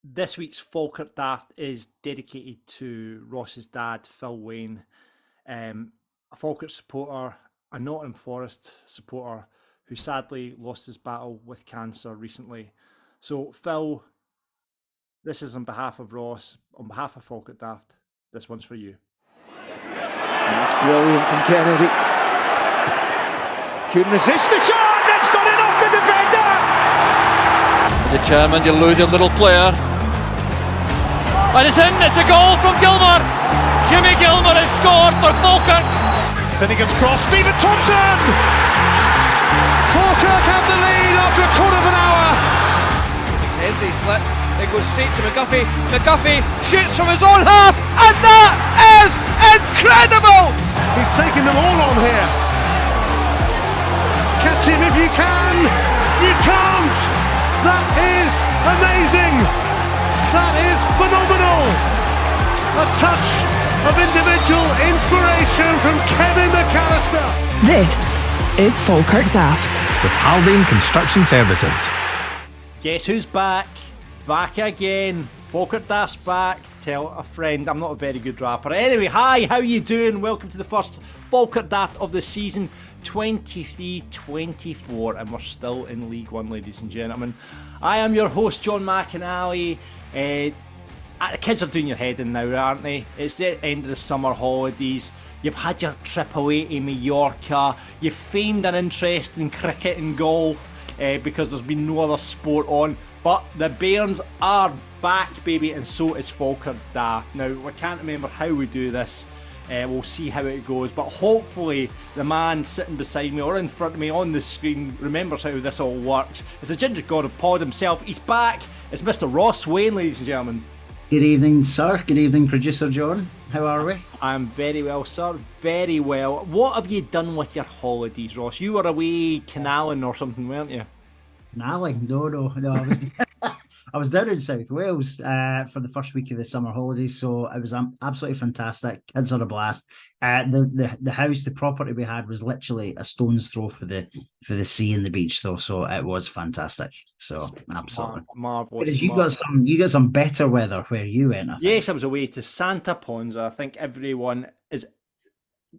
This week's Falkirk Daft is dedicated to Ross's dad, Phil Wayne, a Falkirk supporter, a Nottingham Forest supporter who sadly lost his battle with cancer recently. So, Phil, this is on behalf of Ross, on behalf of Falkirk Daft. This one's for you. That's brilliant from Kennedy. Couldn't resist the shot. It's got it off the defender. Determined, you lose your little player. And it's in, it's a goal from Gilmer. Jimmy Gilmer has scored for Falkirk. Finnegans cross, Stephen Thompson! Falkirk have the lead after a quarter of an hour. McKenzie slips, it goes straight to McGuffey. McGuffey shoots from his own half, and that is incredible! He's taking them all on here. Catch him if you can. You can't. That is amazing. That is phenomenal! A touch of individual inspiration from Kevin McAllister. This is Falkirk Daft with Haldane Construction Services. Guess who's back? Back again. Falkirk Daft's back. Tell a friend. I'm not a very good rapper. Anyway, hi, how you doing? Welcome to the first Falkirk Daft of the season 23-24, and we're still in League One, ladies and gentlemen. I am your host, John McAnally. The kids are doing your head in now, aren't they? It's the end of the summer holidays. You've had your trip away to Mallorca. You've feigned an interest in cricket and golf because there's been no other sport on. But the Bairns are back, baby, and so is Falkirk Daft. Now, we can't remember how we do this. We'll see how it goes, but hopefully the man sitting beside me or in front of me on the screen remembers how this all works. It's the ginger god of pod himself. He's back. It's Mr. Ross Wayne, ladies and gentlemen. Good evening, sir. Good evening, producer John. How are we? I'm very well, sir. Very well. What have you done with your holidays, Ross? You were away canaling or something, weren't you? Canaling? No. I was down in South Wales for the first week of the summer holidays, so it was absolutely fantastic. Kids had a blast. The house, the property we had was literally a stone's throw for the sea and the beach, though. So it was fantastic. So absolutely marvelous. You got some better weather where you went. Yes, I was away to Santa Ponza. I think everyone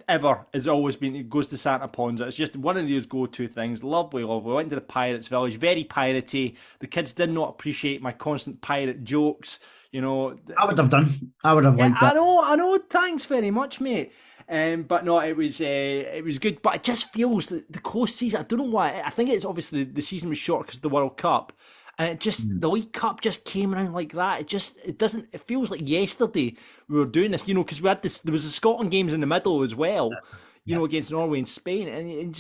has always been, it goes to Santa Ponza. It's just one of those go-to things. Lovely. We went to the Pirates Village, very piratey. The kids did not appreciate my constant pirate jokes. You know, I would have done. I would have liked it. I know. Thanks very much, mate. But no, it was good. But it just feels that the close season. I don't know why. I think it's obviously the season was short because of the World Cup. And it just, the League Cup just came around like that. It feels like yesterday we were doing this, because we had this, there was the Scotland games in the middle as well, against Norway and Spain. And it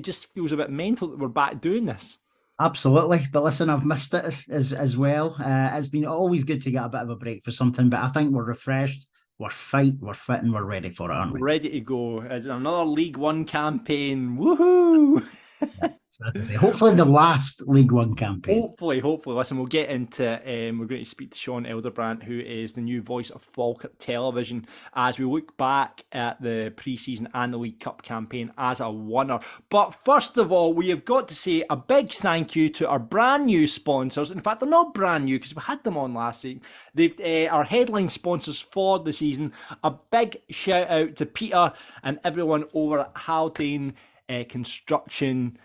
just feels a bit mental that we're back doing this. Absolutely. But listen, I've missed it as well. It's been always good to get a bit of a break for something, but I think we're refreshed. We're fit, and we're ready for it, aren't we? Ready to go. It's another League One campaign. Woohoo! Hopefully the last League One campaign. Hopefully. Listen, we'll get into, we're going to speak to Sean Elderbrant, who is the new voice of Falkirk Television, as we look back at the pre-season and the League Cup campaign as a winner. But first of all, we have got to say a big thank you to our brand new sponsors. In fact, they're not brand new because we had them on last season. They've our headline sponsors for the season. A big shout out to Peter and everyone over at Haldane Construction.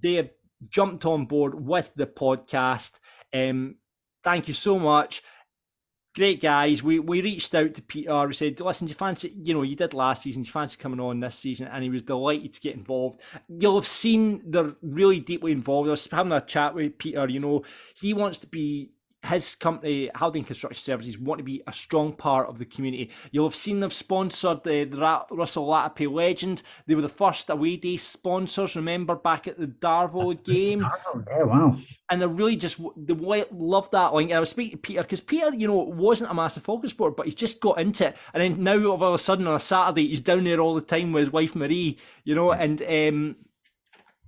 They have jumped on board with the podcast. Thank you so much. Great guys. We reached out to Peter. We said, listen, do you fancy, you did last season, do you fancy coming on this season? And he was delighted to get involved. You'll have seen they're really deeply involved. I was having a chat with Peter, he wants to be, his company, Haldane Construction Services, want to be a strong part of the community. You'll have seen they've sponsored the Russell Latipi Legend. They were the first away day sponsors, remember, back at the Darvo game. Yeah, wow. And they really love that link. And I was speaking to Peter, because Peter, wasn't a massive Falkirk supporter, but he's just got into it. And then now, all of a sudden, on a Saturday, he's down there all the time with his wife, Marie, and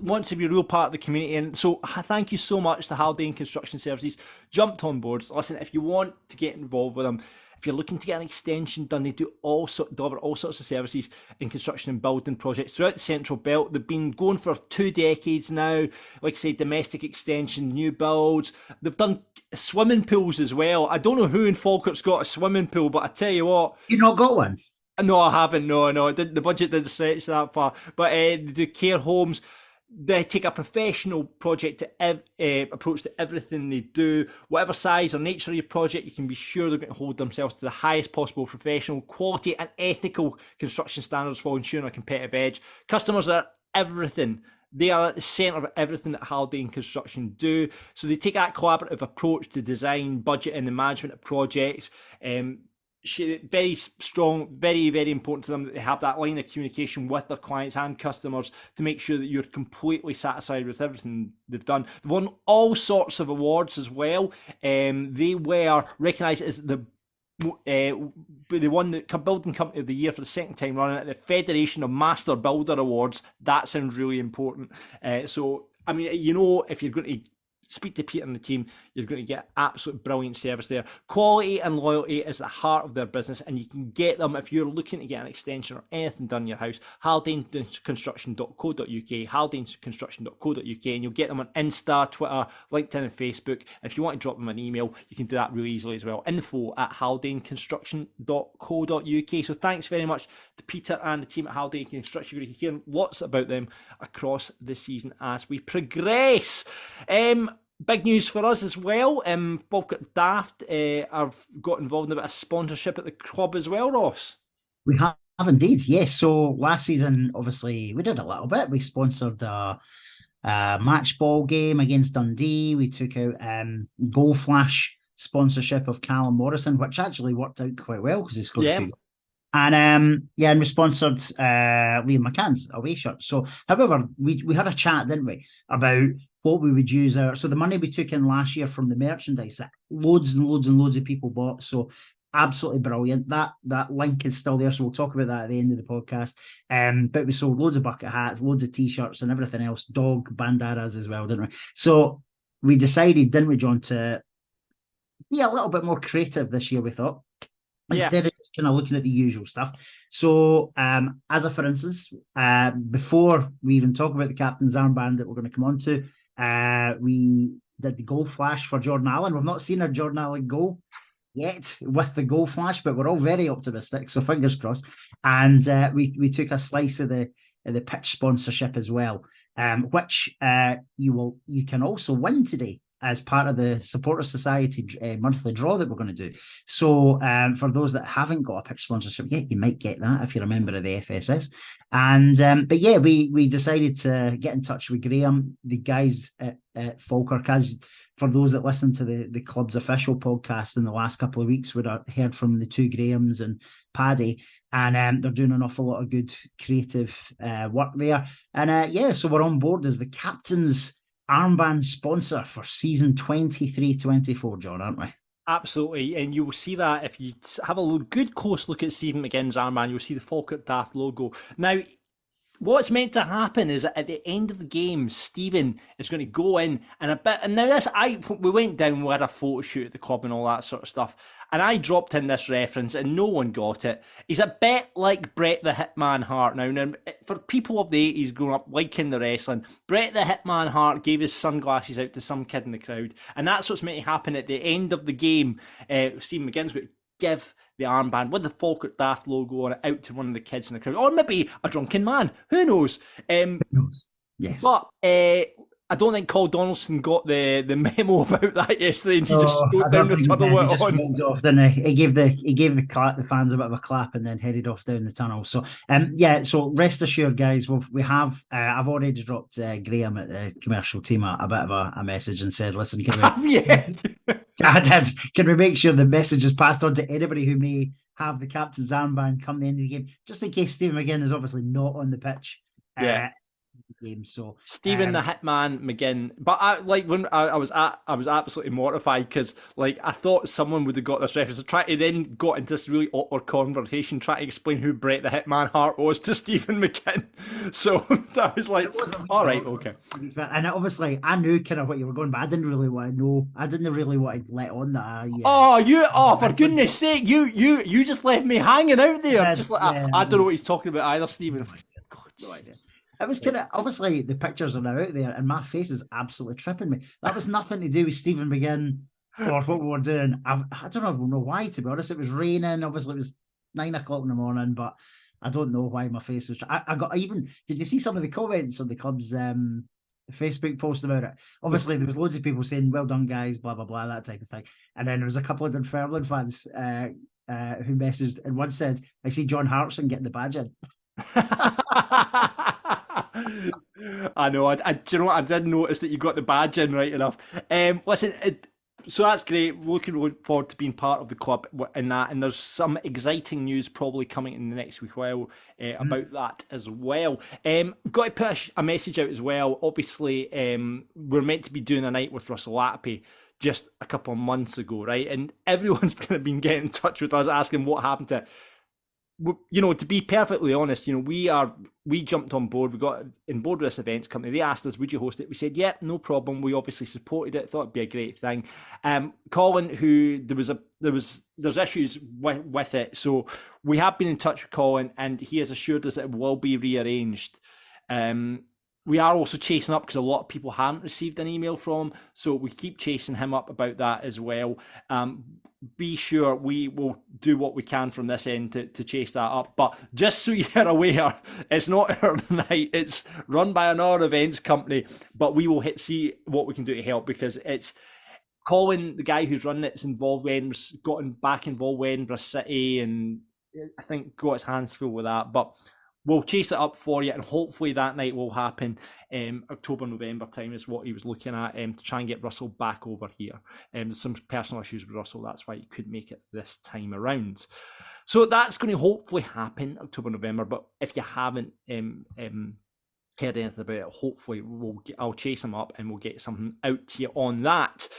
wants to be a real part of the community. And so thank you so much to Haldane Construction Services. Jumped on board. Listen, if you want to get involved with them, if you're looking to get an extension done, they deliver all sorts of services in construction and building projects throughout the Central Belt. They've been going for 2 decades now. Like I say, domestic extension, new builds. They've done swimming pools as well. I don't know who in Falkirk's got a swimming pool, but I tell you what. You not got one? No, I haven't. No. The budget didn't stretch that far. But they do care homes. They take a professional project approach to everything they do. Whatever size or nature of your project, you can be sure they're going to hold themselves to the highest possible professional, quality and ethical construction standards while ensuring a competitive edge. Customers are everything. They are at the centre of everything that Haldane Construction do. So they take that collaborative approach to design, budget and the management of projects. Very strong, very, very important to them that they have that line of communication with their clients and customers to make sure that you're completely satisfied with everything they've done. They've won all sorts of awards as well. They were recognised as they won the Building Company of the Year for the second time running at the Federation of Master Builder Awards. That sounds really important. So, I mean, you know, if you're going to speak to Peter and the team, you're going to get absolute brilliant service there. Quality and loyalty is the heart of their business, and you can get them if you're looking to get an extension or anything done in your house. haldaneconstruction.co.uk, haldaneconstruction.co.uk, and you'll get them on Insta, Twitter, LinkedIn and Facebook. If you want to drop them an email, you can do that really easily as well. info@haldaneconstruction.co.uk. So thanks very much to Peter and the team at Haldane Construction. You're going to hear lots about them across the season as we progress. Big news for us as well. Falkirk Daft have got involved in a bit of sponsorship at the club as well, Ross. We have indeed, yes. So last season, obviously, we did a little bit. We sponsored a match ball game against Dundee. We took out Goal Flash sponsorship of Callum Morrison, which actually worked out quite well because he scored a few goals. And and we sponsored Liam McCann's away shirt. So, however, we had a chat, didn't we, about what we would use so the money we took in last year from the merchandise that loads and loads and loads of people bought. So absolutely brilliant. That link is still there. So we'll talk about that at the end of the podcast. But we sold loads of bucket hats, loads of t-shirts and everything else, dog bandanas as well, didn't we? So we decided, didn't we, John, to be a little bit more creative this year, we thought. Instead of just kind of looking at the usual stuff. So, as a for instance, before we even talk about the captain's armband that we're going to come on to, we did the goal flash for Jordan Allen. We've not seen a Jordan Allen goal yet with the goal flash, but we're all very optimistic, so fingers crossed. And we took a slice of the pitch sponsorship as well, which you can also win today as part of the Supporter Society monthly draw that we're going to do. So for those that haven't got a pitch sponsorship yet, you might get that if you're a member of the FSS. And but yeah, we decided to get in touch with Graham, the guys at Falkirk. As for those that listen to the club's official podcast in the last couple of weeks, we'd heard from the two Grahams and Paddy, and they're doing an awful lot of good creative work there. And so we're on board as the captain's armband sponsor for season 23-24, John, aren't we? Absolutely, and you will see that if you have a good close look at Stephen McGinn's armband, you'll see the Falkirk Daft logo. Now, what's meant to happen is that at the end of the game, Stephen is going to go in and now we went down, we had a photo shoot at the club and all that sort of stuff, and I dropped in this reference and no one got it. He's a bit like Bret the Hitman Hart. Now, for people of the 80s growing up liking the wrestling, Bret the Hitman Hart gave his sunglasses out to some kid in the crowd, and that's what's meant to happen at the end of the game. Stephen McGinn's going to give the armband with the Falkirk Daft logo on it out to one of the kids in the crowd, or maybe a drunken man. Who knows? Yes. But I don't think Paul Donaldson got the memo about that yesterday, and he just strode down the tunnel on. Off, didn't he? He gave the fans a bit of a clap and then headed off down the tunnel. So so rest assured, guys, I've already dropped Graham at the commercial team a bit of a message and said, listen, can we can we make sure the message is passed on to anybody who may have the captain's armband come the end of the game, just in case Stephen McGinn is obviously not on the pitch. game. So Stephen the Hitman McGinn, but I was absolutely mortified because I thought someone would have got this reference. I tried to then got into this really awkward conversation trying to explain who Bret the Hitman Hart was to Stephen McGinn. So I was like, all right, okay. And obviously, I knew kind of what you were going, but I didn't really want to know. I didn't really want to let on that. For goodness sake, you just left me hanging out there. I don't know what he's talking about either, Stephen. No idea. It was kind of, obviously the pictures are now out there and my face is absolutely tripping me. That was nothing to do with Stephen McGinn or what we were doing. I don't know why, to be honest. It was raining. Obviously it was 9 o'clock in the morning, but I don't know why my face was. Did you see some of the comments on the club's Facebook post about it? Obviously there was loads of people saying, well done guys, blah, blah, blah, that type of thing. And then there was a couple of Dunfermline fans who messaged and one said, I see John Hartson getting the badge in. I know. Do you know what? I did notice that you got the badge in right enough. Listen, so that's great. Looking forward to being part of the club in that, and there's some exciting news probably coming in the next week about that as well. We've got to put a message out as well. Obviously, we're meant to be doing a night with Russell Lappy just a couple of months ago, right? And everyone's kind of been getting in touch with us asking what happened to it. To be perfectly honest, we jumped on board. We got in board with this events company. They asked us, would you host it? We said, yeah, no problem. We obviously supported it, thought it'd be a great thing. Colin, who there's issues with it. So we have been in touch with Colin and he has assured us that it will be rearranged. We are also chasing up because a lot of people haven't received an email from him. So we keep chasing him up about that as well. Be sure we will do what we can from this end to chase that up. But just so you're aware, it's not our night. It's run by another events company, but we will see what we can do to help because it's Colin, the guy who's running it's involved when gotten back involved with Edinburgh City and I think got his hands full with that. But we'll chase it up for you and hopefully that night will happen. October, November time is what he was looking at to try and get Russell back over here. There's some personal issues with Russell, that's why he couldn't make it this time around. So that's going to hopefully happen October, November. But if you haven't heard anything about it, hopefully I'll chase him up and we'll get something out to you on that.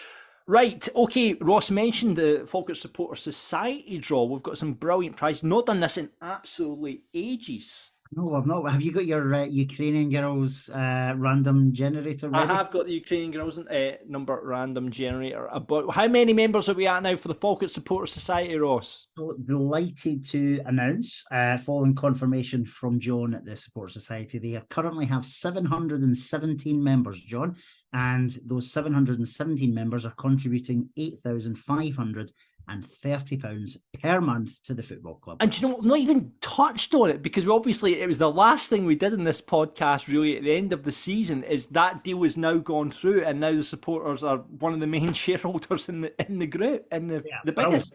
Right, okay, Ross mentioned the Falkirk Supporter Society draw. We've got some brilliant prizes. Not done this in absolutely ages. No, I've not. Have you got your Ukrainian girls random generator ready? I have got the Ukrainian girls number random generator. About how many members are we at now for the Falkirk Supporter Society, Ross? So delighted to announce, following confirmation from John at the Supporter Society, they currently have 717 members, John, and those 717 members are contributing £8,530 per month to the football club. And you know, we've not even touched on it because it was the last thing we did in this podcast really at the end of the season is that deal is now gone through and now the supporters are one of the main shareholders in the group and the biggest,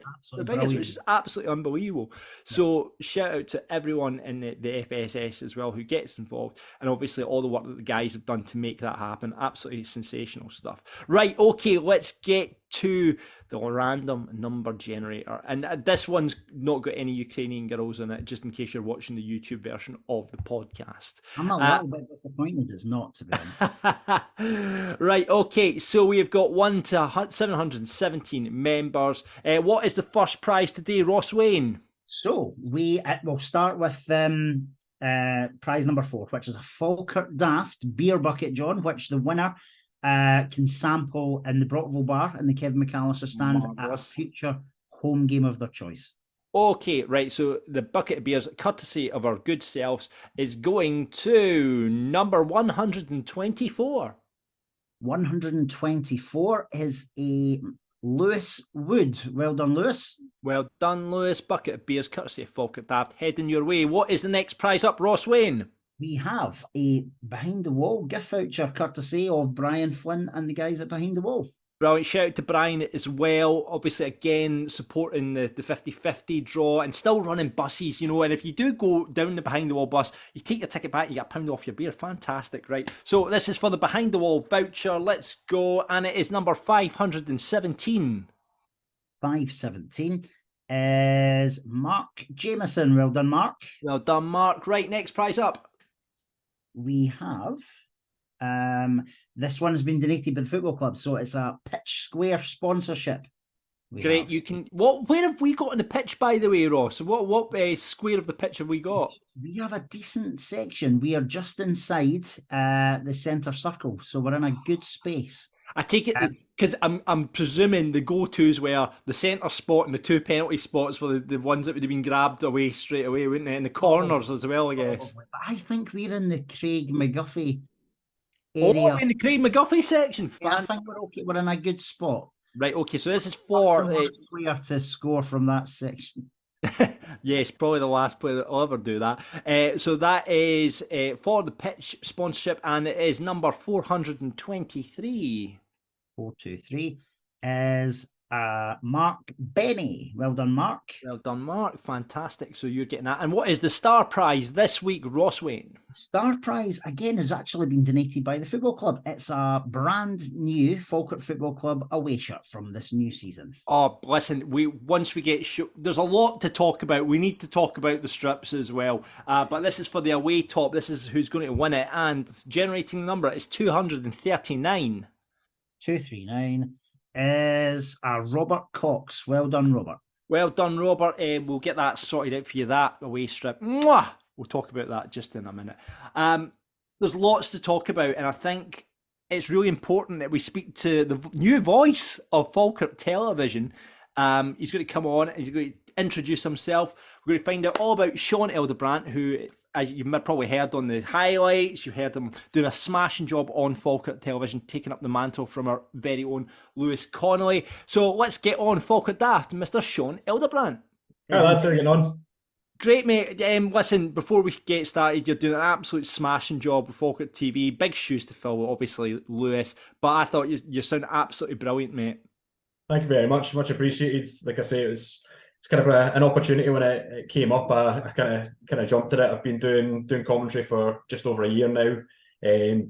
which is absolutely unbelievable. So shout out to everyone in the FSS as well who gets involved and obviously all the work that the guys have done to make that happen. Absolutely sensational stuff. Right, okay, let's get to the random number generator, and this one's not got any Ukrainian girls in it, just in case you're watching the YouTube version of the podcast. I'm a little bit disappointed it's not, to be honest. Right, okay, so we've got 1 to 717 members. What is the first prize today, Ross Wayne? So we will start with prize number 4, which is a Falkirk Daft beer bucket, John, which the winner can sample in the Brockville bar in the Kevin McAllister stand at a future home game of their choice. Okay, right, so the bucket of beers, courtesy of our good selves, is going to number 124. 124 is a Lewis Wood. Well done, Lewis. Well done, Lewis. Bucket of beers, courtesy of Falkirk Daft, heading your way. What is the next prize up, Ross Wayne? We have a Behind the Wall gift voucher courtesy of Brian Flynn and the guys at Behind the Wall. Brilliant. Shout out to Brian as well. Obviously, again, supporting the 50-50 draw and still running buses, and if you do go down the Behind the Wall bus, you take your ticket back, you get £1 off your beer. Fantastic, right? So this is for the Behind the Wall voucher. Let's go. And it is number 517. 517 is Mark Jameson. Well done, Mark. Well done, Mark. Right, next prize up. we have this one has been donated by the football club, so it's a Pitch Square sponsorship. Great, you can. Where have we got on the pitch, by the way, Ross? What square of the pitch have we got? We have a decent section. We are just inside the centre circle, so we're in a good space. I take it because I'm presuming the go-tos were the centre spot and the 2 penalty spots were the ones that would have been grabbed away straight away, wouldn't they? And the corners as well, I guess. But I think we're in the Craig McGuffey area. Oh, in the Craig McGuffey section. Yeah, I think we're okay. We're in a good spot. Right, okay, so this is for the last player to score from that section. Yes, probably the last player that will ever do that. So that is for the pitch sponsorship, and it is number 423. 423 is Mark Benny. Well done, Mark. Well done, Mark. Fantastic. So you're getting that. And what is the star prize this week, Ross Wayne? Star prize, again, has actually been donated by the football club. It's a brand new Falkirk Football Club away shirt from this new season. Oh, listen, once we get there's a lot to talk about. We need to talk about the strips as well. But this is for the away top. This is who's going to win it. And generating the number is 239. 239 is Robert Cox. Well done, Robert. Well done, Robert. We'll get that sorted out for you, that away strip. Mwah! We'll talk about that just in a minute. There's lots to talk about, and I think it's really important that we speak to the new voice of Falkirk Television. He's going to come on and he's going to introduce himself. We're going to find out all about Sean Elderbrant, who, as you've probably heard on the highlights, you heard him doing a smashing job on Falkirk Television, taking up the mantle from our very own Lewis Connolly. So let's get on Falkirk Daft, Mr. Sean Elderbrant. Hi lads, how are you getting on? Great, mate. Listen, before we get started, you're doing an absolute smashing job with Falkirk TV. Big shoes to fill, obviously, Lewis. But I thought you sound absolutely brilliant, mate. Thank you very much. Much appreciated. Like I say, it's kind of an opportunity when it came up. I kind of jumped at it. I've been doing commentary for just over a year now.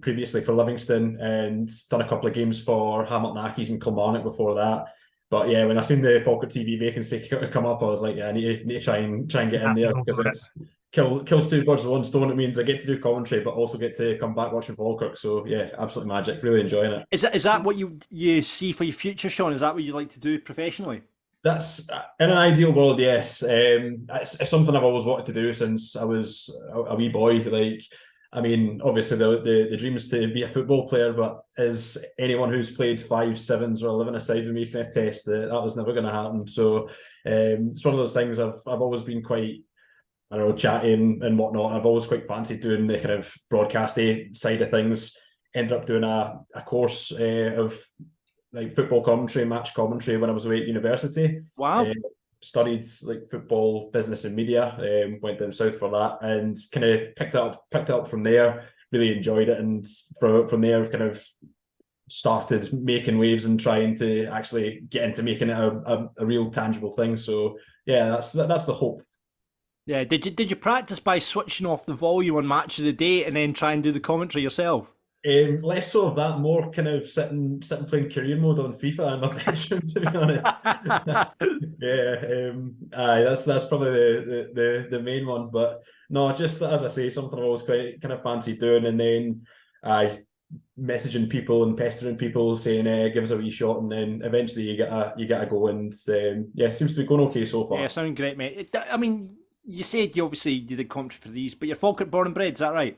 Previously for Livingston, and done a couple of games for Hamilton Accies and Kilmarnock before that. But yeah, when I seen the Falkirk TV vacancy come up, I was like, yeah, I need to try and get in there, because it's kills two birds with one stone. It means I get to do commentary, but also get to come back watching Falkirk. So yeah, absolutely magic. Really enjoying it. Is that what you see for your future, Sean? Is that what you'd like to do professionally? That's in an ideal world, yes. It's something I've always wanted to do since I was a wee boy. Like, I mean, obviously the dream is to be a football player, but as anyone who's played 5 sevens or 11 aside with me can attest, that was never going to happen. So it's one of those things I've always been quite, I don't know, chatty and whatnot. I've always quite fancied doing the kind of broadcasty side of things. Ended up doing a course of like football commentary, match commentary when I was away at university. Wow. Studied like football business and media, went down south for that, and kind of picked it up from there. Really enjoyed it, and from there I've kind of started making waves and trying to actually get into making it a real tangible thing. So yeah, that's the hope. Yeah, did you practice by switching off the volume on Match of the Day and then try and do the commentary yourself? Less so of that, more kind of sitting playing career mode on FIFA in my bedroom, to be honest. Yeah, that's probably the main one. But no, just as I say, something I've always quite kind of fancied doing, and then messaging people and pestering people saying give us a wee shot, and then eventually you get a go, and yeah, it seems to be going okay so far. Yeah, sounding great, mate. I mean, you said you did commentary for these, but you're Falkirk born and bred, is that right?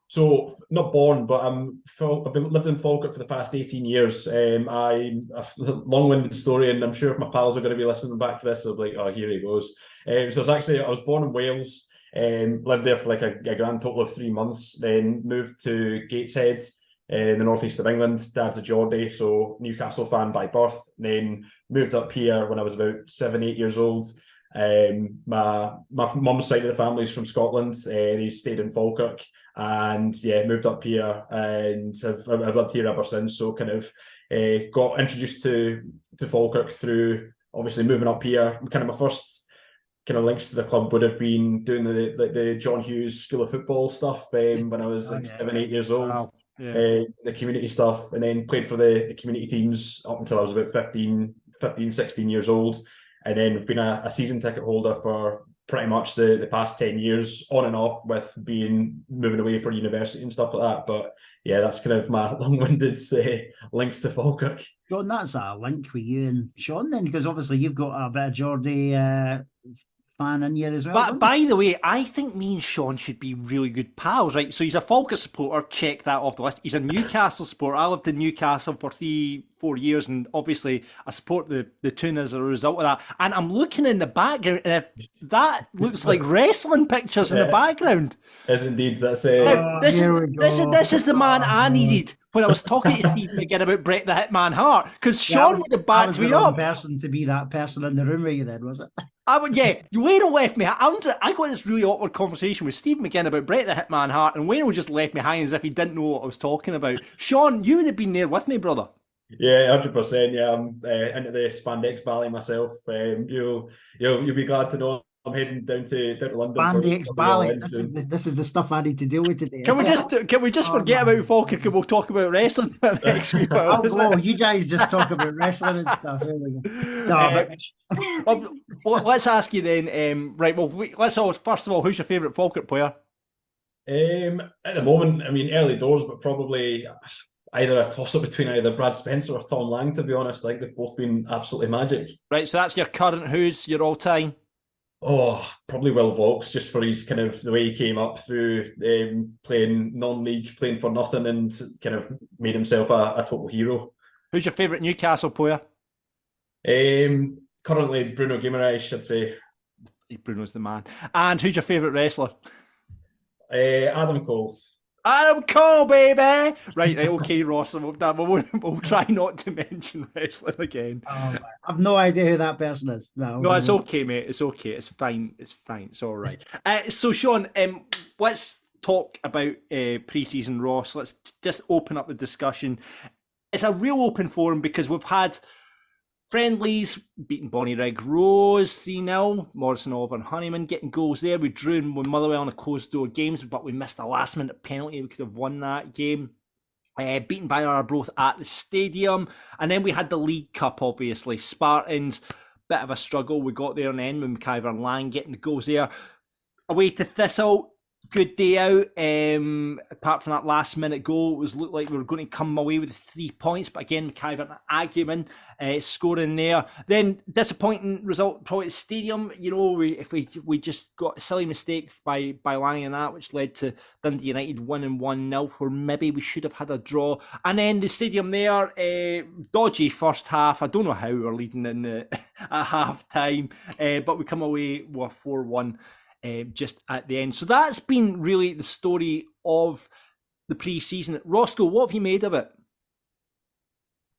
So, not born, but I've lived in Falkirk for the past 18 years. I'm a long-winded story, and I'm sure if my pals are going to be listening back to this, they'll be like, oh, here he goes. So I was born in Wales, lived there for like a grand total of 3 months, then moved to Gateshead in the northeast of England. Dad's a Geordie, so Newcastle fan by birth. Then moved up here when I was about 7-8 years old. My mum's side of the family is from Scotland. They stayed in Falkirk, and yeah, moved up here, and I've lived here ever since. So kind of got introduced to Falkirk through obviously moving up here. Kind of my first kind of links to the club would have been doing the John Hughes School of Football stuff when I was like 7-8 years old. Wow. Yeah. The community stuff, and then played for the community teams up until I was about 15, 16 years old. And then we've been a season ticket holder for pretty much the past 10 years, on and off, with moving away for university and stuff like that. But yeah, that's kind of my long-winded links to Falkirk. John, that's a link with you and Sean then, because obviously you've got a bit of Geordie fan in here as well. But by the way, I think me and Sean should be really good pals, right? So he's a Falkirk supporter, check that off the list. He's a Newcastle supporter. I lived in Newcastle for 3-4 years, and obviously I support the Toon as a result of that. And I'm looking in the background, and if that looks like wrestling pictures in the background. Is indeed. That's This is the man I needed when I was talking to Steve McGinn about Bret the Hitman Hart, because Sean would have backed me up. Person to be that person in the room with you then, was it? Wayne left me. I got this really awkward conversation with Steve McGinn about Bret the Hitman Hart, and Wayne just left me hanging as if he didn't know what I was talking about. Sean, you would have been there with me, brother. Yeah, 100%. Yeah, I'm into the spandex ballet myself. You'll be glad to know I'm heading down to London. Spandex ballet. This is the stuff I need to deal with today. Can we just forget about Falkirk and we'll talk about wrestling next week? You guys just talk about wrestling and stuff. Here we go. Well, let's ask you then. Right. Well, let's first of all, who's your favourite Falkirk player? At the moment, I mean, early doors, but probably either a toss-up between either Brad Spencer or Tom Lang, to be honest. I think they've both been absolutely magic. Right, so that's your current. Who's your all-time? Oh, probably Will Vaulks, just for his kind of the way he came up through playing non-league, playing for nothing, and kind of made himself a total hero. Who's your favourite Newcastle player? Currently Bruno Guimaraes, I'd say. Bruno's the man. And who's your favourite wrestler? Adam Cole. Adam Cole, baby! Right, okay, Ross, we'll try not to mention wrestling again. I've no idea who that person is. No, it's okay, mate. It's okay. It's fine. It's all right. So, Sean, let's talk about pre-season, Ross. Let's just open up the discussion. It's a real open forum because we've had friendlies, beating Bonnyrigg Rose 3-0, Morrison, Oliver and Honeyman getting goals there. We drew with Motherwell in a closed door games, but we missed a last minute penalty. We could have won that game. Beaten by Arbroath at the stadium. And then we had the League Cup, obviously. Spartans, bit of a struggle. We got there in the end with McIver and Lang getting the goals there. Away to Thistle. Good day out. Apart from that last minute goal, it looked like we were going to come away with 3 points. But again, McIver and Agyeman scoring there. Then disappointing result probably at the stadium. You know, we just got a silly mistake by Lang and that, which led to Dundee United winning 1-0, where maybe we should have had a draw. And then the stadium there, dodgy first half. I don't know how we were leading in at half time, but we come away with 4-1. Just at the end. So that's been really the story of the pre-season. Roscoe, what have you made of it?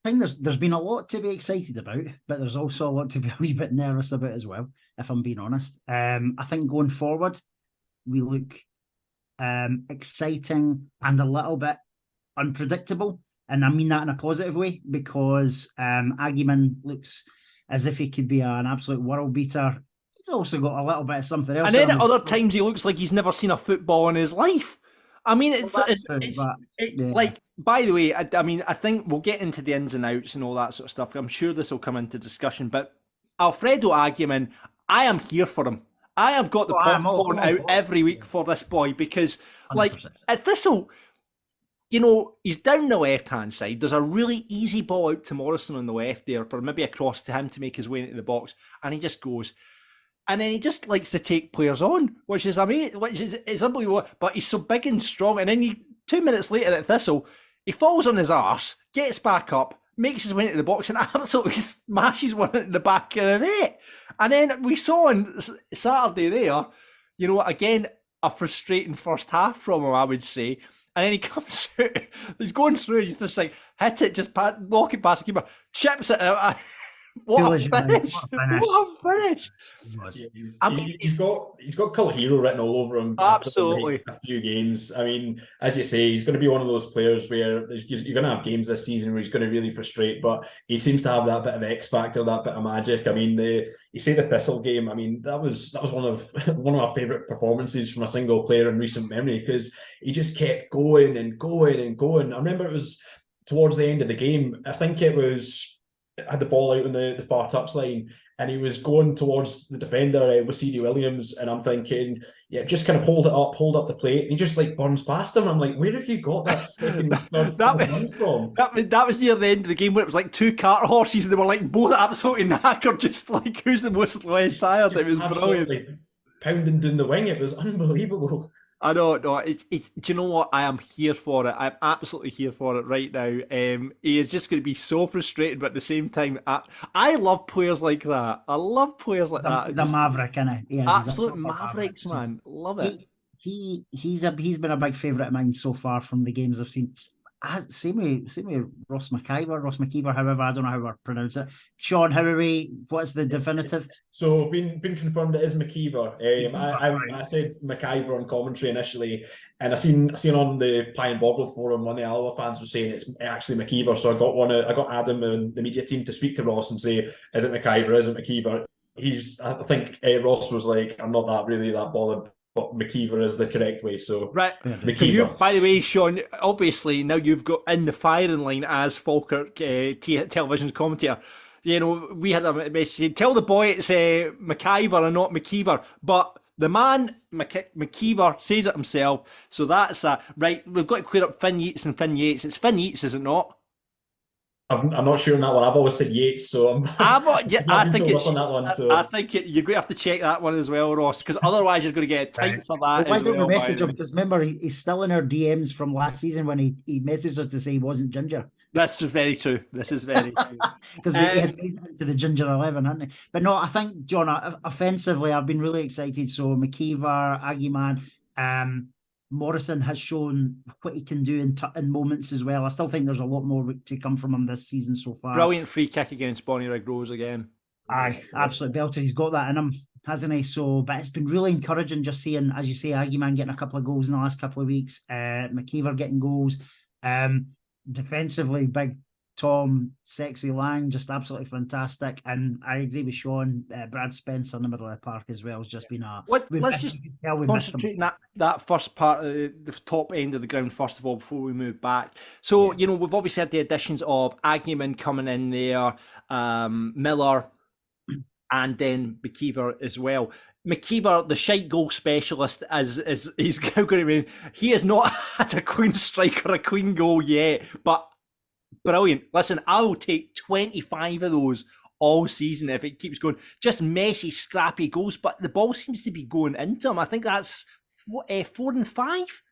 I think there's been a lot to be excited about, but there's also a lot to be a wee bit nervous about as well, if I'm being honest. I think going forward, we look exciting and a little bit unpredictable. And I mean that in a positive way, because Agyeman looks as if he could be an absolute world beater. He's also got a little bit of something else. And then at other times he looks like he's never seen a football in his life. I mean, like, by the way, I think we'll get into the ins and outs and all that sort of stuff. I'm sure this will come into discussion, but Alfredo Agyeman, I am here for him. I have got the popcorn out every week for this boy because, 100%. Like, at Thistle, you know, he's down the left-hand side. There's a really easy ball out to Morrison on the left there, or maybe across to him to make his way into the box, and he just goes. And then he just likes to take players on, which is amazing, it's unbelievable. But he's so big and strong. And then 2 minutes later at Thistle, he falls on his arse, gets back up, makes his way into the box, and absolutely smashes one into the back of the net. And then we saw on Saturday there, you know, again, a frustrating first half from him, I would say. And then he comes through, he's going through, he's just like, hit it, just knock it past the keeper, chips it out. What a finish! What a finish! He's got cult hero written all over him. Absolutely, a few games. I mean, as you say, he's going to be one of those players where you're going to have games this season where he's going to really frustrate, but he seems to have that bit of X factor, that bit of magic. I mean, you say the Thistle game. I mean, that was one of my favourite performances from a single player in recent memory because he just kept going and going and going. I remember it was towards the end of the game. I think it was had the ball out on the far touchline, and he was going towards the defender with CD Williams, and I'm thinking, yeah, just kind of hold up the plate, and he just like burns past him. I'm like, where have you got that second, third, fourth run from? That was near the end of the game where it was like 2 cart horses, and they were like both absolutely knackered, just like who's the most less tired. It was brilliant. Pounding down the wing, it was unbelievable. I know, no, it's. Do you know what? I am here for it. I'm absolutely here for it right now. He is just going to be so frustrated, but at the same time, I love players like that. I love players like that. He's a maverick, isn't he? Absolute mavericks, man. Love it. He's been a big favourite of mine so far from the games I've seen. Same with Ross McKeever, however, I don't know how I pronounce it. Sean, what's the definitive? So been confirmed it is McKeever. I said McIver on commentary initially, and I seen on the Pie and Bovril forum, one of the Alloa fans was saying it's actually McKeever. So I got Adam and the media team to speak to Ross and say, is it McIver, is it McKeever? I think Ross was like, I'm not that bothered, but McKeever is the correct way. So right, McKeever. By the way, Sean, obviously now you've got in the firing line as Falkirk television commentator. You know, we had a message, tell the boy it's McIver and not McKeever, but the man McKeever says it himself, so that's right. We've got to clear up Finn Yeats and Finn Yates. It's Finn Yeats, is it not? I'm not sure on that one. I've always said Yates, so I think it's on that one. So I think you're going to have to check that one as well, Ross, because otherwise you're going to get tight for that. Why don't we message him? Because remember, he's still in our DMs from last season when he messaged us to say he wasn't ginger. This is very true. This is very true. Because we had made it into the Ginger 11, hadn't we? But no, I think, John, offensively, I've been really excited. So McKeever, Aggie Man, Morrison has shown what he can do in moments as well. I still think there's a lot more to come from him this season so far. Brilliant free kick against Bonnie Rig Rose again. Aye, absolute belter. He's got that in him, hasn't he? So, but it's been really encouraging just seeing, as you say, Aggie Man getting a couple of goals in the last couple of weeks, McKeever getting goals. Defensively, Big Tom, Sexy Lang, just absolutely fantastic. And I agree with Sean, Brad Spencer in the middle of the park as well has just been let's just concentrate on that first part of the top end of the ground first of all before we move back. So, you know, we've obviously had the additions of Agyeman coming in there, Miller, and then McKeever as well. McKeever, the shite goal specialist, as he's going to be. He has not had a clean strike or a clean goal yet, but brilliant. Listen, I will take 25 of those all season if it keeps going. Just messy, scrappy goals, but the ball seems to be going into him. I think that's 4 and 5.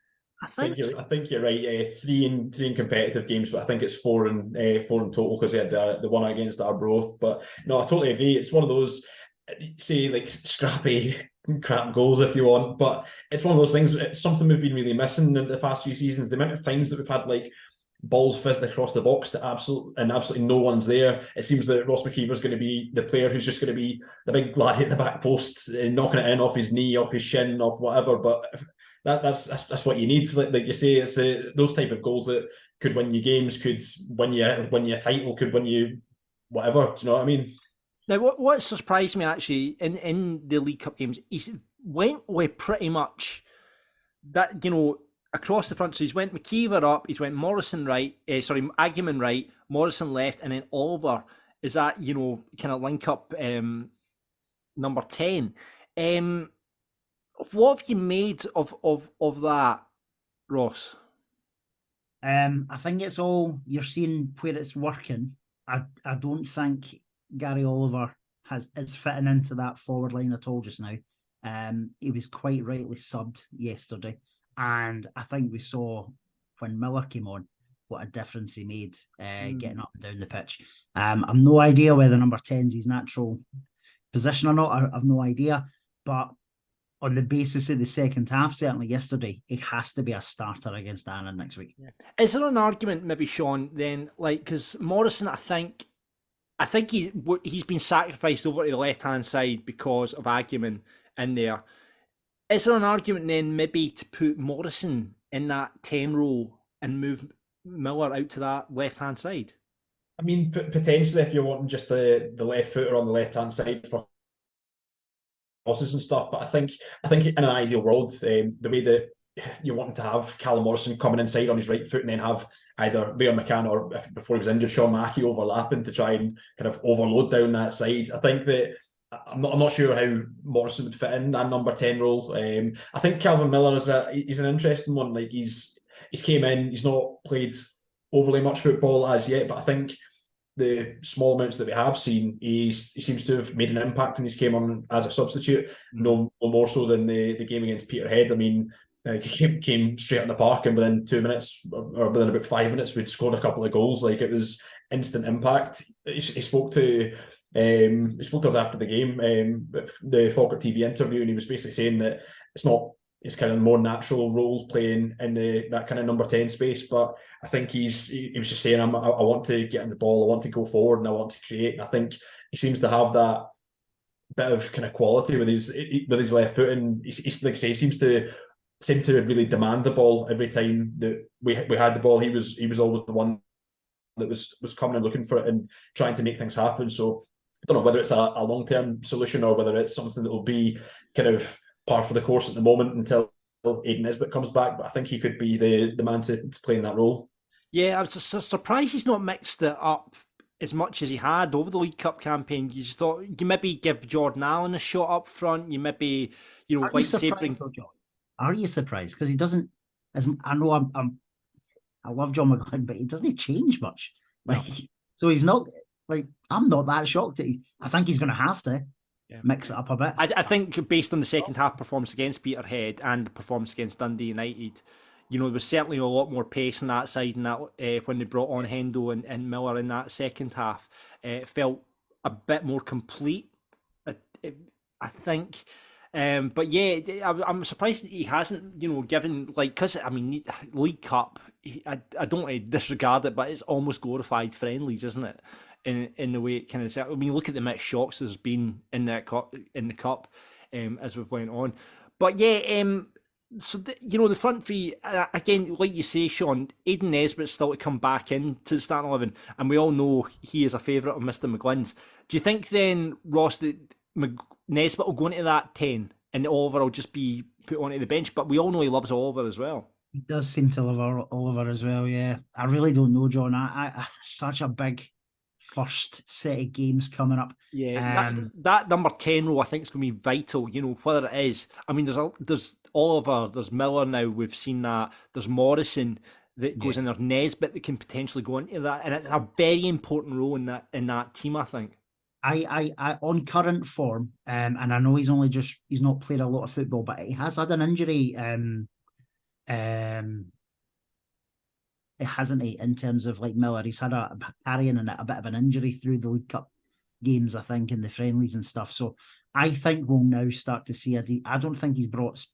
I think you're right. 3 in competitive games, but I think it's 4 in total because he had the one against Arbroath. But no, I totally agree. It's one of those, say, like scrappy crap goals if you want, but it's one of those things. It's something we've been really missing in the past few seasons. The amount of times that we've had like balls fizzed across the box to absolutely no one's there. It seems that Ross McKeever is going to be the player who's just going to be the big laddie at the back post, knocking it in off his knee, off his shin, off whatever. But that's what you need. Like you say, it's those type of goals that could win you games, could win you a title, could win you whatever. Do you know what I mean? Now, what surprised me actually in the League Cup games, he went with pretty much that, you know, across the front. So he's went McKeever up, he's went Morrison right, Agyeman right, Morrison left, and then Oliver is that, you know, kind of link up number 10. What have you made of that, Ross? I think it's all you're seeing where it's working. I don't think Gary Oliver is fitting into that forward line at all just now. He was quite rightly subbed yesterday, and I think we saw when Miller came on what a difference he made getting up and down the pitch. I've no idea whether number 10's his natural position or not. I've no idea, but on the basis of the second half, certainly yesterday, he has to be a starter against Annan next week. Is there an argument, maybe, Sean, then, like, because Morrison, I think he's been sacrificed over to the left-hand side because of Agyeman in there. Is there an argument then maybe to put Morrison in that 10 role and move Miller out to that left-hand side? I mean, potentially if you're wanting just the left footer on the left-hand side for crosses and stuff, but I think in an ideal world, the way that you're wanting to have Callum Morrison coming inside on his right foot and then have either Liam McCann or before he was injured, Sean Mackey overlapping to try and kind of overload down that side. I think that I'm not sure how Morrison would fit in that number 10 role. I think Calvin Miller he's an interesting one. Like he's came in, he's not played overly much football as yet, but I think the small amounts that we have seen, he seems to have made an impact when he's came on as a substitute. No more so than the game against Peterhead. I mean, he came straight in the park, and within 2 minutes or within about 5 minutes, we'd scored a couple of goals. Like it was instant impact. He spoke to us after the game, the Falkirk TV interview, and he was basically saying that it's kind of more natural role playing in that kind of number 10 space. But I think he was just saying, I want to get on the ball, I want to go forward, and I want to create. And I think he seems to have that bit of kind of quality with his left foot, and he's like I say, he seems to really demand the ball every time that we had the ball. He was always the one that was coming and looking for it and trying to make things happen. So I don't know whether it's a long-term solution or whether it's something that will be kind of par for the course at the moment until Aidan Nisbet comes back, but I think he could be the man to play in that role. Yeah, I was surprised he's not mixed it up as much as he had over the League Cup campaign. You just thought you maybe give Jordan Allen a shot up front. You maybe, Are you surprised? Because he doesn't. As I know, I love John McGlynn, but he doesn't change much. Like, so he's not like I'm not that shocked. I think he's going to have to mix it up a bit. I think based on the second half performance against Peterhead and the performance against Dundee United, there was certainly a lot more pace on that side, and that when they brought on Hendo and Miller in that second half, it felt a bit more complete. I think. But yeah, I'm surprised that he hasn't, given because League Cup. I don't want to disregard it, but it's almost glorified friendlies, isn't it? In the way it kind of set. I mean, look at the mixed shocks there's been in the cup, as we've went on. But yeah, so the front three again, like you say, Sean, Aidan Nesbitt's still to come back into the starting 11, and we all know he is a favourite of Mr. McGlynn's. Do you think then, Ross, that Nesbitt will go into that 10 and Oliver will just be put onto the bench? But we all know he loves Oliver as well. He does seem to love Oliver as well. Yeah, I really don't know, John. I such a big first set of games coming up. Yeah, that number 10 role I think is going to be vital. Whether it is. I mean, there's Oliver, there's Miller now. We've seen that. There's Morrison that goes in there. Nesbitt that can potentially go into that, and it's a very important role in that team, I think. I on current form, and I know he's not played a lot of football, but he has had an injury. It hasn't he, in terms of like Miller, he's had a carrying a bit of an injury through the League Cup games, I think, in the friendlies and stuff. So I think we'll now start to see I don't think he's brought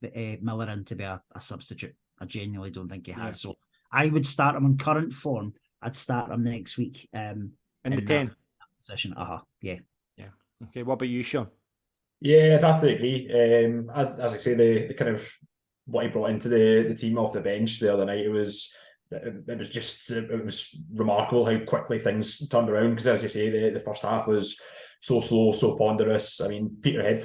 Miller in to be a substitute. I genuinely don't think he has. Yeah. So I would start him on current form. I'd start him next week. In the 10 position. Yeah. Okay. What about you, Sean? Yeah, I'd have to agree. As I say, the kind of what he brought into the team off the bench the other night, it was remarkable how quickly things turned around. Because as you say, the first half was so slow, so ponderous. I mean, Peterhead,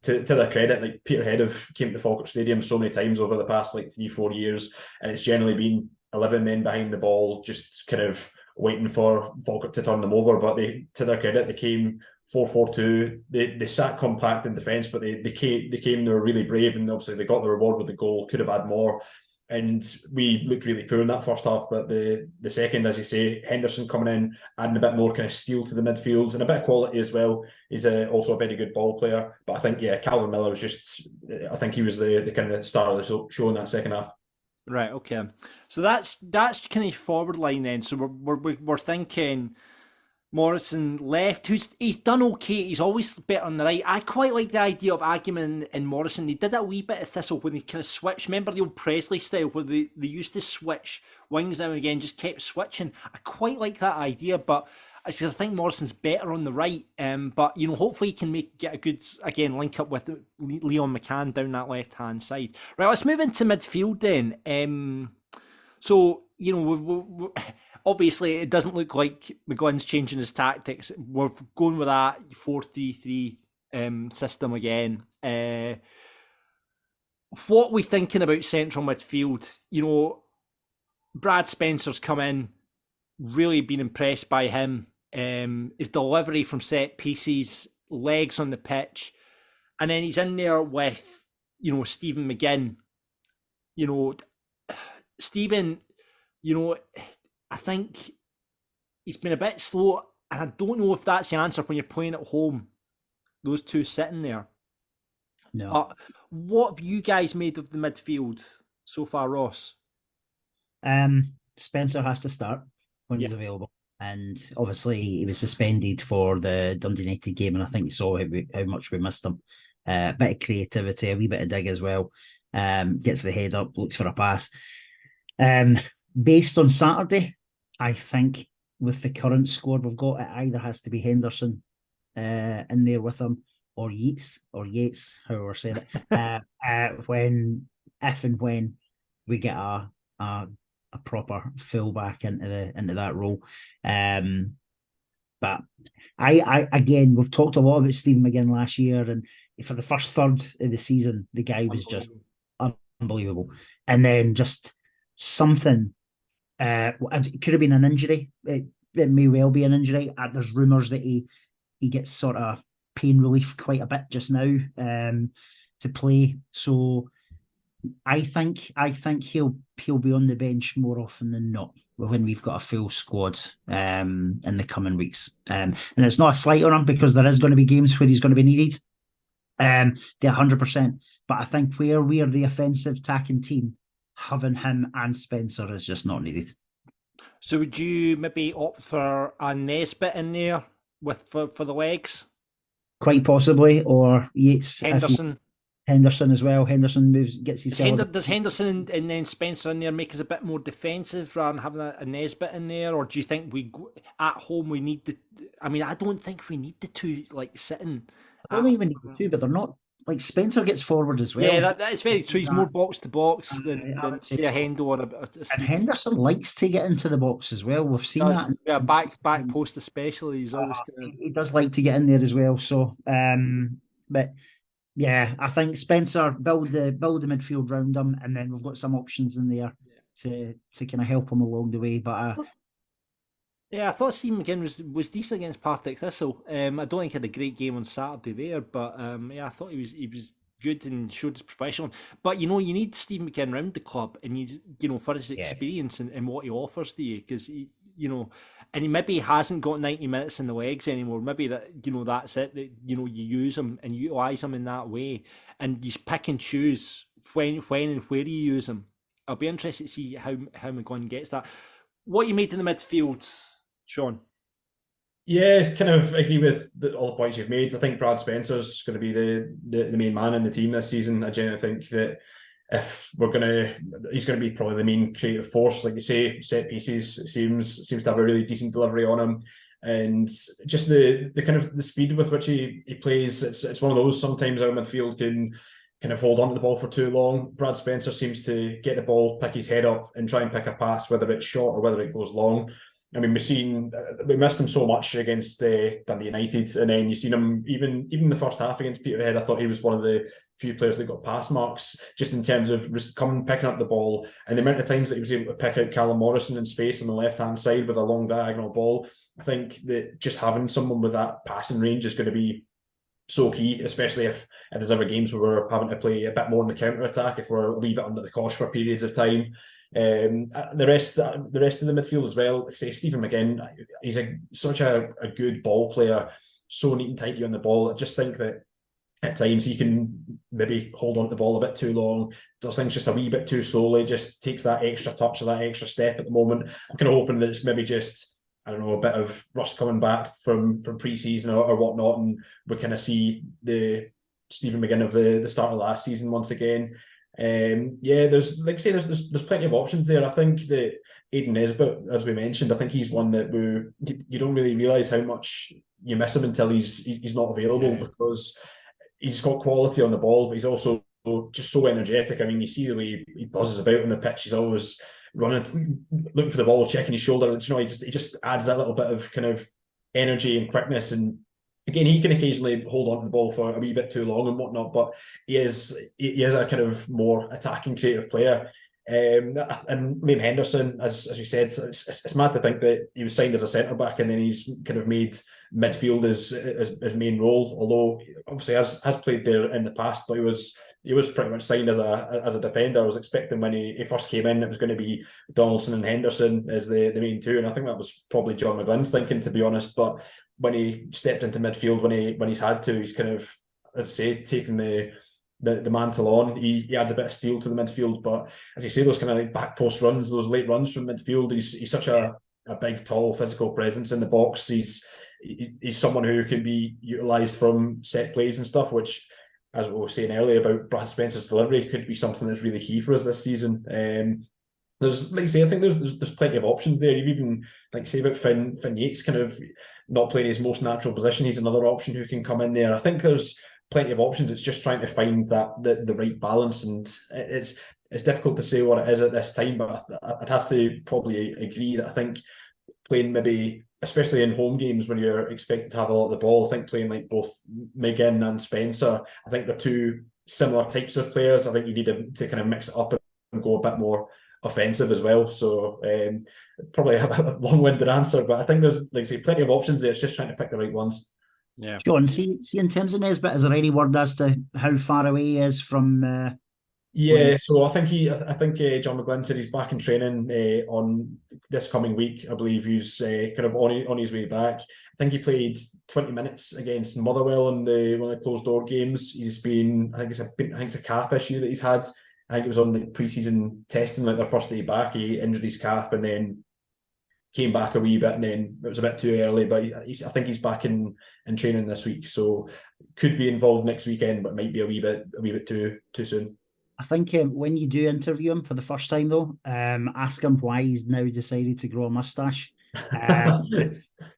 to their credit, like Peterhead have came to Falkirk Stadium so many times over the past 3-4 years, and it's generally been 11 men behind the ball, just kind of waiting for Falkirk to turn them over. But to their credit, they came 4-4-2. They sat compact in defence, but they were really brave, and obviously they got the reward with the goal. Could have had more, and we looked really poor in that first half. But the second, as you say, Henderson coming in, adding a bit more kind of steel to the midfield and a bit of quality as well. He's also a very good ball player. But I think Calvin Miller was I think he was the kind of star of the show in that second half. Right. Okay. So that's kind of forward line then. So we're thinking Morrison left, he's done okay. He's always better on the right. I quite like the idea of Agyeman and Morrison. They did a wee bit of Thistle when they kind of switched. Remember the old Presley style where they used to switch wings now and again, just kept switching. I quite like that idea, but I think Morrison's better on the right. But hopefully he can get a good link up with Leon McCann down that left hand side. Right, let's move into midfield then. So obviously, it doesn't look like McGlynn's changing his tactics. We're going with that 4-3-3 system again. What are we thinking about central midfield? Brad Spencer's come in, really been impressed by him. His delivery from set pieces, legs on the pitch, and then he's in there with, Stephen McGinn. Stephen, I think he's been a bit slow, and I don't know if that's the answer when you're playing at home. Those two sitting there. No. What have you guys made of the midfield so far, Ross? Spencer has to start when he's available. And obviously he was suspended for the Dundee United game, and I think you saw how much we missed him. A bit of creativity, a wee bit of dig as well. Gets the head up, looks for a pass. Based on Saturday, I think with the current squad we've got, it either has to be Henderson in there with him, or Yates, however we're saying it. If and when we get a proper fullback into that role. But I again, we've talked a lot about Stephen McGinn last year, and for the first third of the season, the guy was just unbelievable. And then just something, it could have been an injury. It may well be an injury. There's rumours that he gets sort of pain relief quite a bit just now to play. So I think he'll be on the bench more often than not when we've got a full squad in the coming weeks. And it's not a slight on him, because there is going to be games where he's going to be needed to 100%. But I think where we are the offensive attacking team, having him and Spencer is just not needed. So would you maybe opt for a Nesbitt in there for the legs? Quite possibly, or Yates. Henderson as well. Henderson gets his. Does Henderson and then Spencer in there make us a bit more defensive rather than having a Nesbitt in there, or do you think at home we need the? I mean, I don't think we need the two sitting. I don't think we need the two, but they're not. Like, Spencer gets forward as well. Yeah, that is very true. He's more box to box than say a Hendo or a and Henderson likes to get into the box as well. We've seen that. Yeah, back post especially. He's always he does like to get in there as well. So, but yeah, I think Spencer build the midfield round him, and then we've got some options in there to kind of help him along the way. But I thought Stephen McGinn was decent against Partick Thistle. I don't think he had a great game on Saturday there, but I thought he was good and showed his professional. But you need Stephen McGinn round the club, and you for his experience and what he offers to you, because and he maybe hasn't got 90 minutes in the legs anymore. Maybe that's it. That you use him and utilise him in that way, and you pick and choose when and where you use him. I'll be interested to see how McGinn gets that. What you made in the midfield, Sean? Yeah, kind of agree with all the points you've made. I think Brad Spencer's going to be the main man in the team this season. I genuinely think that if he's going to be probably the main creative force, like you say. Set pieces seems to have a really decent delivery on him, and just the kind of the speed with which he plays. It's one of those, sometimes our midfield can kind of hold on to the ball for too long. Brad Spencer seems to get the ball, pick his head up, and try and pick a pass, whether it's short or whether it goes long. I mean, we missed him so much against Dundee United, and then you seen him even the first half against Peterhead. I thought he was one of the few players that got pass marks, just in terms of picking up the ball, and the amount of times that he was able to pick out Callum Morrison in space on the left hand side with a long diagonal ball. I think that just having someone with that passing range is going to be so key, especially if there's ever games where we're having to play a bit more in the counter attack, if we're a wee bit under the cosh for periods of time. The rest of the midfield as well, like say Stephen McGinn, he's such a good ball player, so neat and tidy on the ball. I just think that at times he can maybe hold on to the ball a bit too long, does things just a wee bit too slowly, just takes that extra touch or that extra step at the moment. I'm kind of hoping that it's maybe just, I don't know, a bit of rust coming back from pre-season or whatnot, and we kind of see the Stephen McGinn of the start of last season once again. There's plenty of options there. I think that Aidan Nesbitt, as we mentioned, I think he's one that you don't really realise how much you miss him until he's not available, because he's got quality on the ball, but he's also just so energetic. I mean, you see the way he buzzes about on the pitch. He's always running, looking for the ball, checking his shoulder. He just adds that little bit of kind of energy and quickness. And again, he can occasionally hold on to the ball for a wee bit too long and whatnot, but he is a kind of more attacking, creative player. And Liam Henderson, as you said, it's mad to think that he was signed as a centre back and then he's kind of made midfield his main role. Although obviously has played there in the past, but he was pretty much signed as a defender. I was expecting when he first came in, it was going to be Donaldson and Henderson as the main two, and I think that was probably John McGlynn's thinking, to be honest. But when he stepped into midfield, when he's had to, he's kind of, as I say, taken the mantle on. He adds a bit of steel to the midfield, but as you say, those kind of like back post runs, those late runs from midfield, he's such a big, tall, physical presence in the box. He's someone who can be utilised from set plays and stuff, which, as we were saying earlier about Brad Spencer's delivery, could be something that's really key for us this season. There's, like I say, I think there's plenty of options there. You've even, like say about Finn Yates kind of not playing his most natural position. He's another option who can come in there. I think there's plenty of options. It's just trying to find the right balance, and it's difficult to say what it is at this time. But I'd have to probably agree that I think playing maybe, especially in home games when you're expected to have a lot of the ball, I think playing like both McGinn and Spencer, I think they're two similar types of players. I think you need to kind of mix it up and go a bit more offensive as well. So probably a long-winded answer, but I think there's, like I say, plenty of options there. It's just trying to pick the right ones. Yeah. Sean, see in terms of Nesbitt, is there any word as to how far away he is from? Yeah, so I think John McGlynn said he's back in training on this coming week. I believe he's kind of on his way back. I think he played 20 minutes against Motherwell in one of the closed door games. He's been, I think it's a calf issue that he's had. I think it was on the pre-season testing, like their first day back. He injured his calf and then came back a wee bit, and then it was a bit too early. But I think he's back in training this week, so could be involved next weekend, but might be a wee bit too soon. I think when you do interview him for the first time, though, ask him why he's now decided to grow a moustache.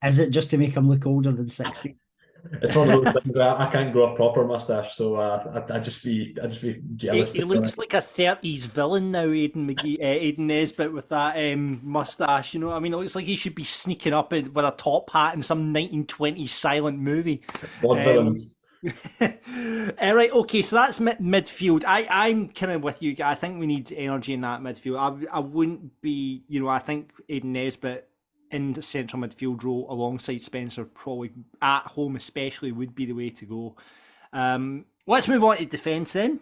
Is it just to make him look older than 60? It's one of those things. I can't grow a proper moustache, so I'd just be jealous. He looks like a 30s villain now, Aidan Nesbitt, with that moustache. You know what I mean? It looks like he should be sneaking up with a top hat in some 1920s silent movie. Bond villains. Right, okay, so that's midfield. I'm kind of with you. I think we need energy in that midfield. I wouldn't be, I think Aidan Nesbitt in the central midfield role alongside Spencer, probably at home especially, would be the way to go. Let's move on to defence then.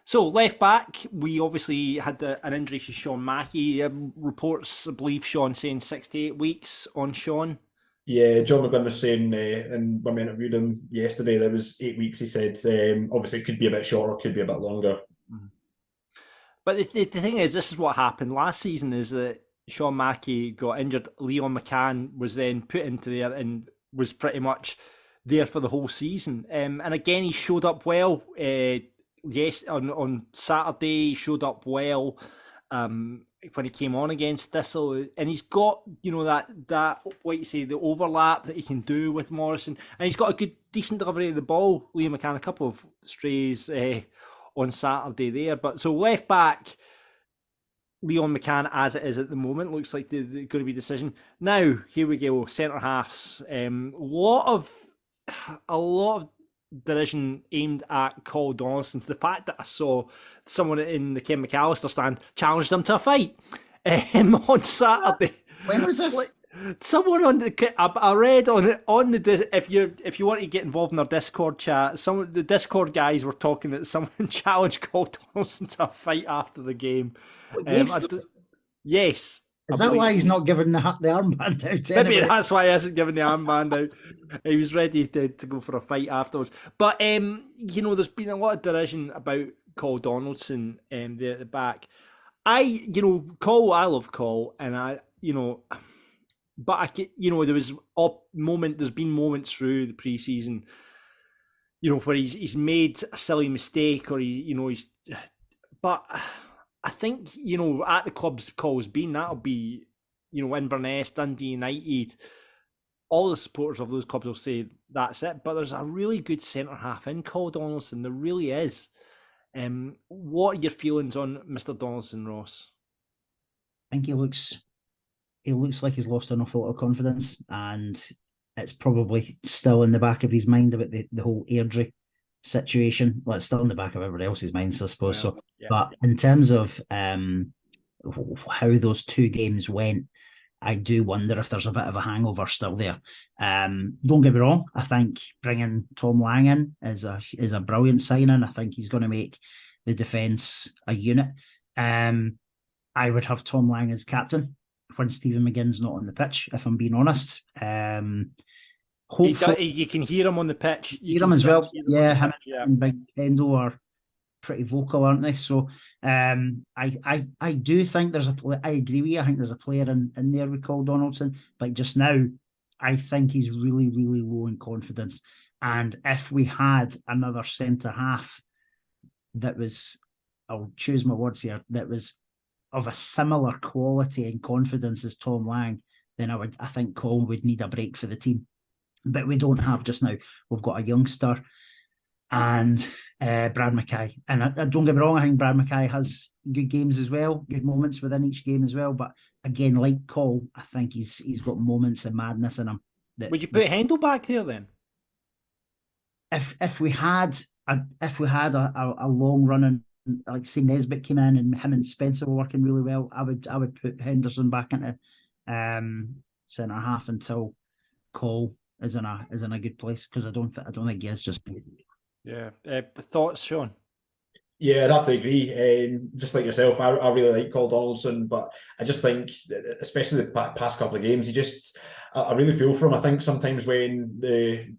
So left back, we obviously had an injury to Sean Mackey. Reports, I believe, Sean saying 6 to 8 weeks on Sean. Yeah, John McGlynn was saying, and when we interviewed him yesterday, there was 8 weeks. He said, obviously it could be a bit shorter, could be a bit longer. But the thing is, this is what happened last season, is that Sean Mackey got injured. Leon McCann was then put into there and was pretty much there for the whole season. And again, he showed up well. Yes, on Saturday, he showed up well. When he came on against Thistle, and he's got that what you say, the overlap that he can do with Morrison, and he's got a decent delivery of the ball. Liam McCann, a couple of strays on Saturday there, but so left back, Leon McCann as it is at the moment, looks like they're going to be decision. Now here we go, centre halves. A lot of derision aimed at Cole Donaldson, to the fact that I saw someone in the Ken McAllister stand challenged him to a fight on Saturday. When was this? Someone on the I read on the if you want to get involved in our Discord chat, the Discord guys were talking that someone challenged Cole Donaldson to a fight after the game. Yes. Is that why he's not giving the armband out? Maybe that's why he hasn't given the armband out. He was ready to go for a fight afterwards. But there's been a lot of derision about Cole Donaldson there at the back. I love Cole, and but there's been moments through the pre-season, where he's made a silly mistake, or but I think, at the clubs Cole's been, that'll be, Inverness, Dundee United, all the supporters of those clubs will say that's it. But there's a really good centre half in Cole Donaldson. There really is. What are your feelings on Mr. Donaldson, Ross? I think he looks like he's lost an awful lot of confidence, and it's probably still in the back of his mind about the whole Airdrie situation. Well, it's still in the back of everybody else's minds, I suppose. Well, So, yeah. but in terms of how those two games went, I do wonder if there's a bit of a hangover still there. Don't get me wrong. I think bringing Tom Lang in is a brilliant signing. I think he's going to make the defence a unit. I would have Tom Lang as captain when Stephen McGinn's not on the pitch, if I'm being honest. Hopefully, you can hear him on the pitch. You hear can him as well. hear him Yeah, on the him pitch, yeah. and Big Endo are pretty vocal, aren't they? So I do think I agree with you. I think there's a player in there we call Donaldson, but just now I think he's really, really low in confidence. And if we had another centre half that was, I'll choose my words here, that was of a similar quality and confidence as Tom Lang, then I think Colin would need a break for the team. But we don't have just now. We've got a youngster and Brad Mackay. And I don't get me wrong, I think Brad Mackay has good games as well, good moments within each game as well. But again, like Cole, I think he's got moments of madness in him. Would you put Hendel back there then? If we had a long running, like say Nesbitt came in and him and Spencer were working really well, I would put Henderson back into centre half until Cole is in a good place, because I don't think he is just. Yeah. Thoughts, Sean? Yeah, I'd have to agree. Just like yourself, I really like Cole Donaldson, but I just think, especially the past couple of games, I really feel for him. I think sometimes when the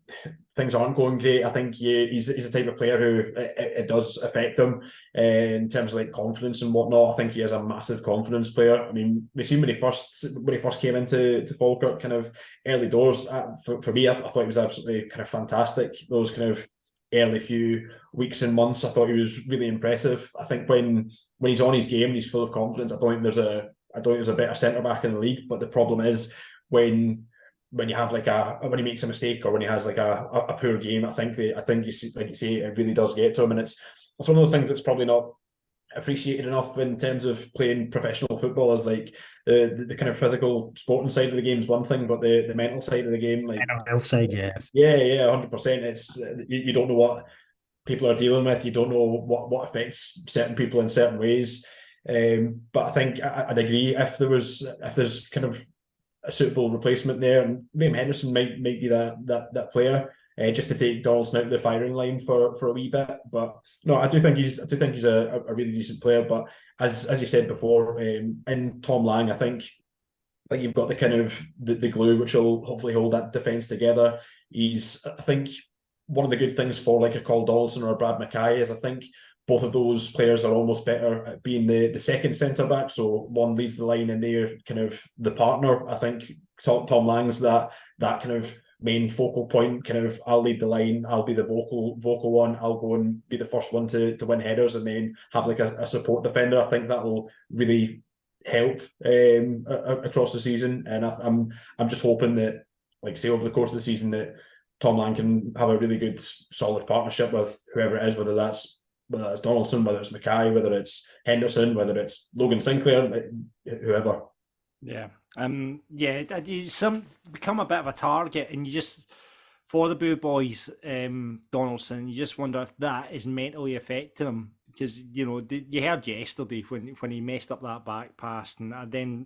things aren't going great, I think he's the type of player who it does affect him in terms of like confidence and whatnot. I think he is a massive confidence player. I mean, we seen when he first came into Falkirk, kind of early doors. For me, I thought he was absolutely kind of fantastic. Those kind of early few weeks and months, I thought he was really impressive. I think when he's on his game, he's full of confidence. I don't think there's a better centre back in the league. But the problem is when you have when he makes a mistake or when he has like a poor game, I think you see, like you say, it really does get to him, and it's one of those things that's probably not appreciated enough in terms of playing professional football. As like the kind of physical sporting side of the game is one thing, but the mental side of the game, like Mental health side, yeah, 100%. It's you don't know what people are dealing with. You don't know what affects certain people in certain ways. But I think I'd agree if there's kind of a suitable replacement there, and Liam Henderson might be that player. Just to take Donaldson out of the firing line for a wee bit. But no, I do think he's a really decent player. But as you said before, in Tom Lang, I think you've got the kind of the glue which will hopefully hold that defence together. I think one of the good things for like a Cole Donaldson or a Brad Mackay is I think both of those players are almost better at being the second centre back. So one leads the line and they're kind of the partner. I think Tom Lang's that kind of main focal point, kind of I'll lead the line, I'll be the vocal one, I'll go and be the first one to win headers and then have like a support defender. I think that'll really help across the season, and I'm just hoping that, like say, over the course of the season, that Tom Lang can have a really good solid partnership with whoever it is, whether that's Donaldson, whether it's Mackay, whether it's Henderson, whether it's Logan Sinclair, whoever. Yeah. It's become a bit of a target, and you just, for the Boo Boys, Donaldson, you just wonder if that is mentally affecting him, because you heard yesterday when he messed up that back pass, and then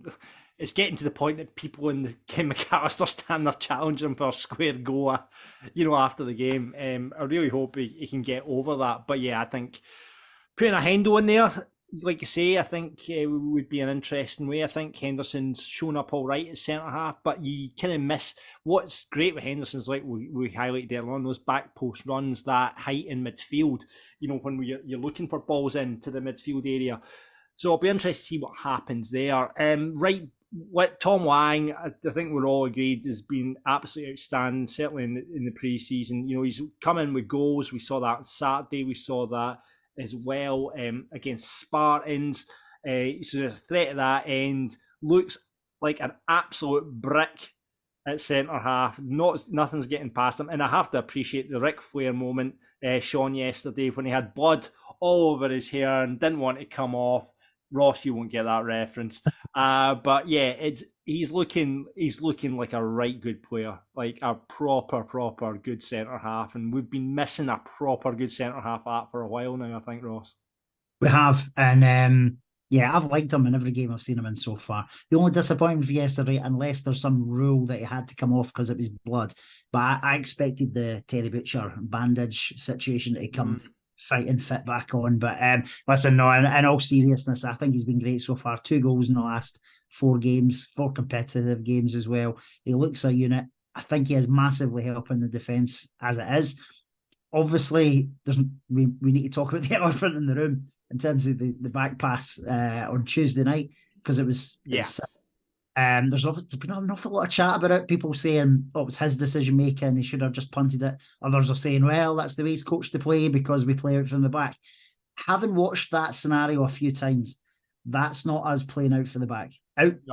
it's getting to the point that people in the Ken McAllister stand there challenging him for a square go, after the game. I really hope he can get over that. But yeah, I think putting a Hendo in there, like you say, I think would be an interesting way. I think Henderson's shown up all right at centre half, but you kind of miss what's great with Henderson's, like we highlighted earlier on, those back post runs, that height in midfield, when you're looking for balls into the midfield area. So I'll be interested to see what happens there. Right, what Tom Lang, I think we're all agreed, has been absolutely outstanding, certainly in the pre-season. He's come in with goals. We saw that on Saturday. We saw that as well against Spartans. So the threat at that end, looks like an absolute brick at centre half. Nothing's getting past him. And I have to appreciate the Ric Flair moment, Sean, yesterday, when he had blood all over his hair and didn't want to come off. Ross, you won't get that reference. But yeah, he's looking like a right good player, like a proper good centre half, and we've been missing a proper good centre half for a while now, I think, Ross. We have, and yeah, I've liked him in every game I've seen him in so far. The only disappointment for yesterday, unless there's some rule that he had to come off because it was blood, but I expected the Terry Butcher bandage situation to come fighting fit back on. But listen, no, in all seriousness, I think he's been great so far. 2 goals in the last 4 games, 4 competitive games as well. He looks a unit. I think he is massively helping the defence as it is. Obviously, we need to talk about the elephant in the room in terms of the back pass on Tuesday night, because it was there's been an awful lot of chat about it. People saying, oh, it was his decision making, he should have just punted it. Others are saying, well, that's the way he's coached to play because we play out from the back. Having watched that scenario a few times, that's not us playing out for the back.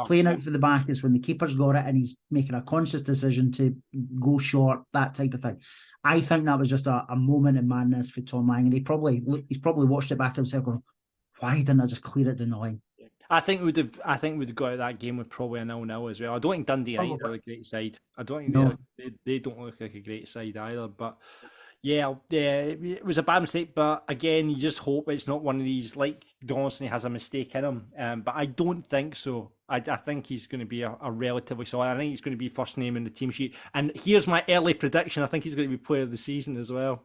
Playing out for the back is when the keeper's got it and he's making a conscious decision to go short, that type of thing. I think that was just a moment in madness for Tom Lang, and he's probably watched it back himself going, why didn't I just clear it down the line? I think we'd have got out of that game with probably a 0-0 as well. I don't think Dundee United are a great side. I don't think they don't look like a great side either. But yeah, it was a bad mistake. But again, you just hope it's not one of these, like Donaldson has a mistake in him. But I don't think so. I think he's going to be a relatively solid. I think he's going to be first name in the team sheet. And here's my early prediction. I think he's going to be player of the season as well.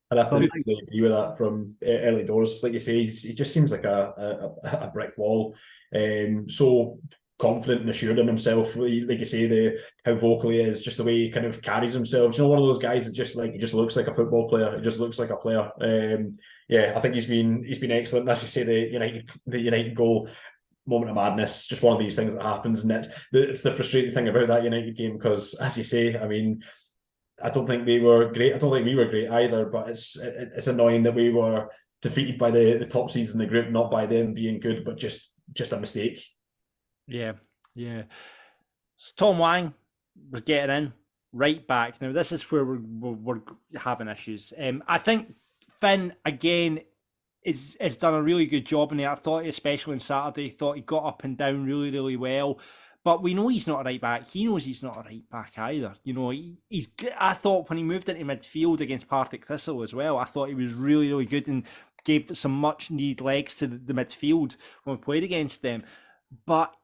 I'd have to agree with that from early doors. Like you say, he just seems like a brick wall. So confident and assured in himself. Like you say, how vocal he is, just the way he kind of carries himself. You know, one of those guys that he just looks like a football player. He just looks like a player. Yeah, I think he's been excellent. As you say, the United goal, moment of madness, just one of these things that happens, and it's the frustrating thing about that United game, because as you say, I mean, I don't think they were great. I don't think we were great either, but it's annoying that we were defeated by the top seeds in the group, not by them being good, but just a mistake. Yeah. So Tom Lang was getting in right back. Now this is where we're having issues. I think Finn again has done a really good job in there. I thought, especially on Saturday, thought he got up and down really, really well. But we know he's not a right back. He knows he's not a right back either. You know, he's. I thought when he moved into midfield against Partick Thistle as well, I thought he was really, really good and gave some much needed legs to the midfield when we played against them. But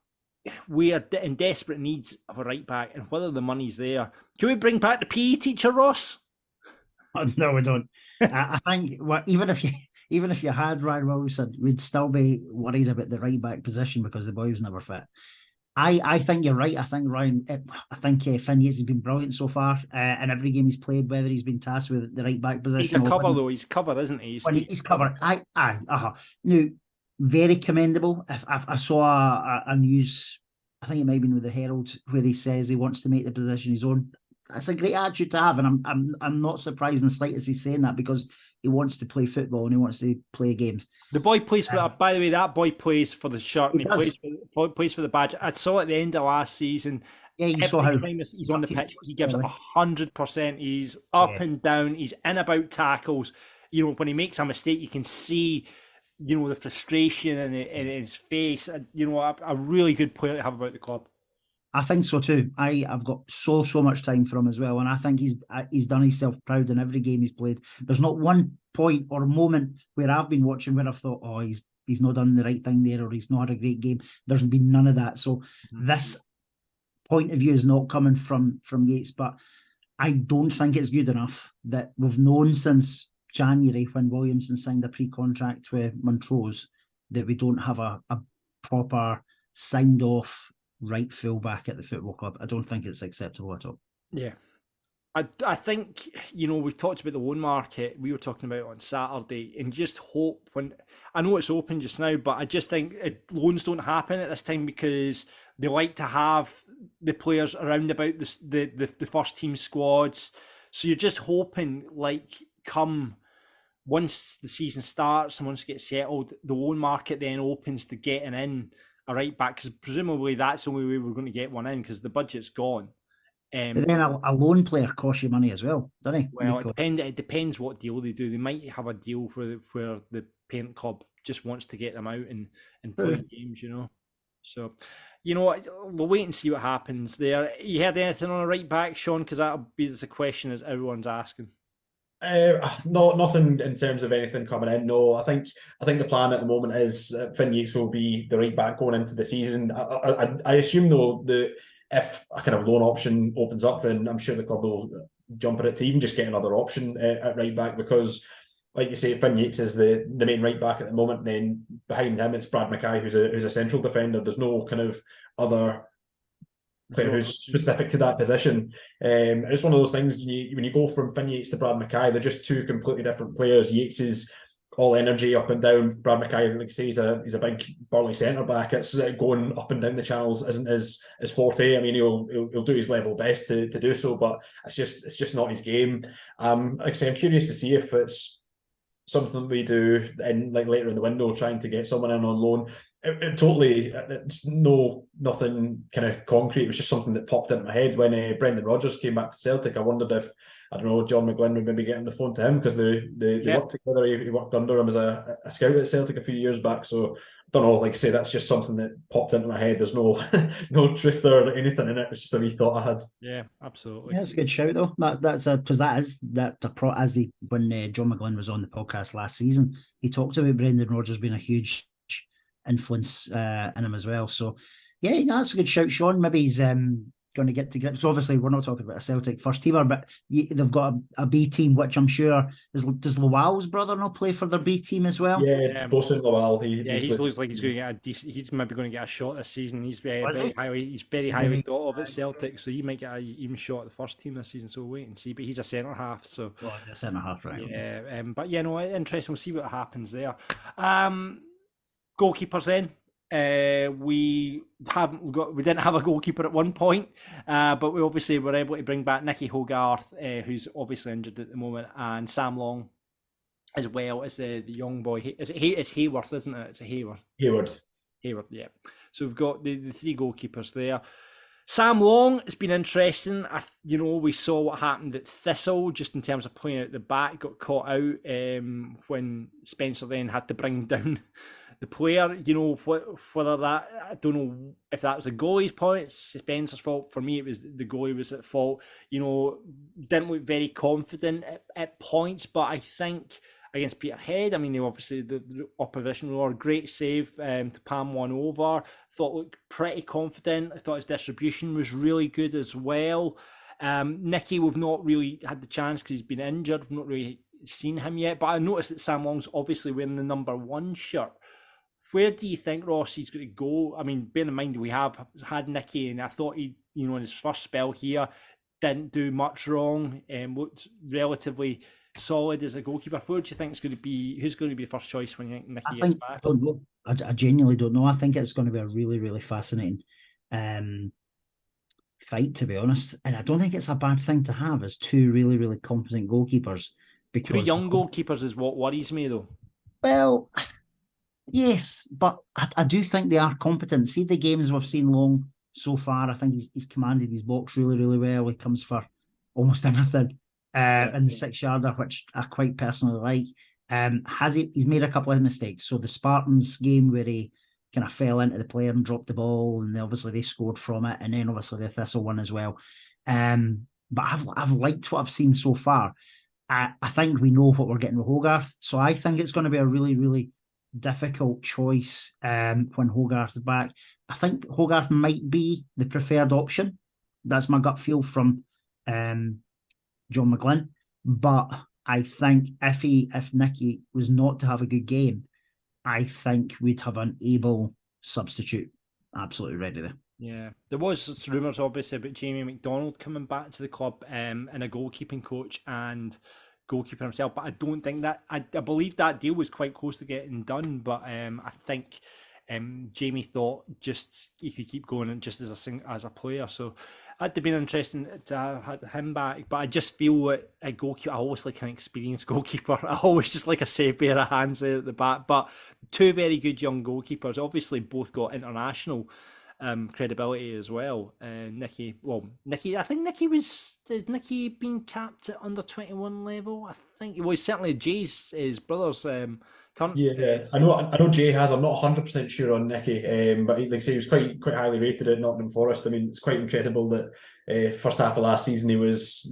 we are in desperate needs of a right back, and whether the money's there. Can we bring back the PE teacher, Ross? No, we don't. I think even if you had Ryan Wilson, we'd still be worried about the right back position because the boy was never fit. I think you're right. I think Finn Yates has been brilliant so far in every game he's played, whether he's been tasked with the right back position. He's a cover though. He's cover, isn't he? He's cover. No, very commendable. If I saw a news, I think it might have been with the Herald, where he says he wants to make the position his own. That's a great attitude to have, and I'm not surprised in the slightest he's saying that, because he wants to play football and he wants to play games. The boy plays for by the way, that boy plays for the shirt and he plays for the badge. I saw at the end of last season. Yeah, you saw how he's on the pitch, he gives it 100%. He's up and down, he's in about tackles. You know, when he makes a mistake, you can see, you know, the frustration in his face. You know, a really good player to have about the club. I think so too. I've got so much time for him as well, and I think he's done himself proud in every game he's played. There's not one point or moment where I've been watching where I've thought, oh, he's not done the right thing there, or he's not had a great game. There's been none of that. So this point of view is not coming from Yates, but I don't think it's good enough that we've known since January, when Williamson signed a pre-contract with Montrose, that we don't have a proper signed off right fullback at the football club. I don't think it's acceptable at all. Yeah. I think, you know, we've talked about the loan market. We were talking about it on Saturday, and just hope, when I know it's open just now, but I just think loans don't happen at this time because they like to have the players around about the first team squads. So you're just hoping, like, come once the season starts and once it gets settled, the loan market then opens to getting in a right back, because presumably that's the only way we're going to get one in, because the budget's gone. But then a loan player costs you money as well, doesn't he? Well, it depends what deal they do. They might have a deal where the parent club just wants to get them out and play games, you know. So, you know, we'll wait and see what happens there. You heard anything on a right back, Sean? Because that'll be the question as everyone's asking. No, nothing in terms of anything coming in. No, I think the plan at the moment is Finn Yates will be the right back going into the season. I assume though that if a kind of loan option opens up, then I'm sure the club will jump at it to even just get another option at right back, because, like you say, Finn Yates is the main right back at the moment. And then behind him, it's Brad Mackay, who's a central defender. There's no kind of other player who's specific to that position. It's one of those things, when you go from Finn Yates to Brad Mackay, they're just two completely different players. Yates is all energy up and down. Brad Mackay, like I say, he's a big burly centre back. It's going up and down the channels isn't his forte. I mean, he'll do his level best to do so, but it's just not his game. Like I say, I'm curious to see if it's something we do in like later in the window, trying to get someone in on loan. It's nothing kind of concrete. It was just something that popped into my head when Brendan Rodgers came back to Celtic. I wondered if, I don't know, John McGlynn would maybe get on the phone to him, because they worked together. He worked under him as a scout at Celtic a few years back. So I don't know, like I say, that's just something that popped into my head. There's no no truth or anything in it. It's just a wee thought I had. Yeah, absolutely. Yeah, that's a good shout though. That's because when John McGlynn was on the podcast last season, he talked about Brendan Rodgers being a huge influence in him as well. So yeah, that's a good shout, Sean. Maybe he's going to get to grips. Obviously, we're not talking about a Celtic first teamer, but they've got a B team, which I'm sure does Lowell's brother not play for their B team as well? Yeah, Bosun Lowell. He looks like he's going to get a decent. He's maybe going to get a shot this season. He's very highly thought of at Celtic, so he might get an even shot at the first team this season. So we'll wait and see. But he's a centre half, so he's a centre half, right? Yeah, but yeah, no, interesting. We'll see what happens there. Goalkeepers then. We didn't have a goalkeeper at one point, but we obviously were able to bring back Nicky Hogarth, who's obviously injured at the moment, and Sam Long, as well as the young boy. It's Hayworth, isn't it? It's a Hayward, yeah. So we've got the three goalkeepers there. Sam Long, it's been interesting. We saw what happened at Thistle, just in terms of playing out the back, got caught out when Spencer then had to bring down the player. Whether that, I don't know if that was the goalie's point, it's Spencer's fault. For me, it was the goalie was at fault. Didn't look very confident at points, but I think against Peterhead, I mean, the opposition were a great save to palm one over. Thought looked pretty confident. I thought his distribution was really good as well. Nicky, we've not really had the chance because he's been injured. We've not really seen him yet, but I noticed that Sam Long's obviously wearing the number 1 shirt. Where do you think Ross he's going to go? I mean, bear in mind we have had Nicky, and I thought he, in his first spell here, didn't do much wrong. Looked relatively solid as a goalkeeper. Where do you think it's going to be? Who's going to be the first choice when you think Nicky gets back? I don't know. I genuinely don't know. I think it's going to be a really, really fascinating fight, to be honest. And I don't think it's a bad thing to have as two really, really competent goalkeepers. Two young goalkeepers is what worries me, though. Well, yes, but I do think they are competent. See the games we've seen Long so far. I think he's commanded his box really, really well. He comes for almost everything in the 6-yarder, which I quite personally like. He's made a couple of mistakes. So the Spartans game where he kind of fell into the player and dropped the ball, and obviously they scored from it, and then obviously the Thistle one as well. But I've liked what I've seen so far. I think we know what we're getting with Hogarth, so I think it's going to be a really, really difficult choice when Hogarth is back. I think Hogarth might be the preferred option. That's my gut feel from John McGlynn. But I think if Nicky was not to have a good game, I think we'd have an able substitute absolutely ready there. Yeah, there was rumours obviously about Jamie McDonald coming back to the club and a goalkeeping coach and goalkeeper himself, but I don't think that I believe that deal was quite close to getting done, but I think Jamie thought just he could keep going and just as a player, so it'd been interesting to have him back. But I just feel that a goalkeeper, I always like an experienced goalkeeper. I always just like a safe pair of hands there at the back. But two very good young goalkeepers, obviously both got international credibility as well. Nicky, I think has Nicky been capped at under 21 level? I think it was certainly his brother's Yeah, I know Jay has. I'm not 100% sure on Nicky, but like I say, he was quite highly rated at Nottingham Forest. I mean, it's quite incredible that first half of last season he was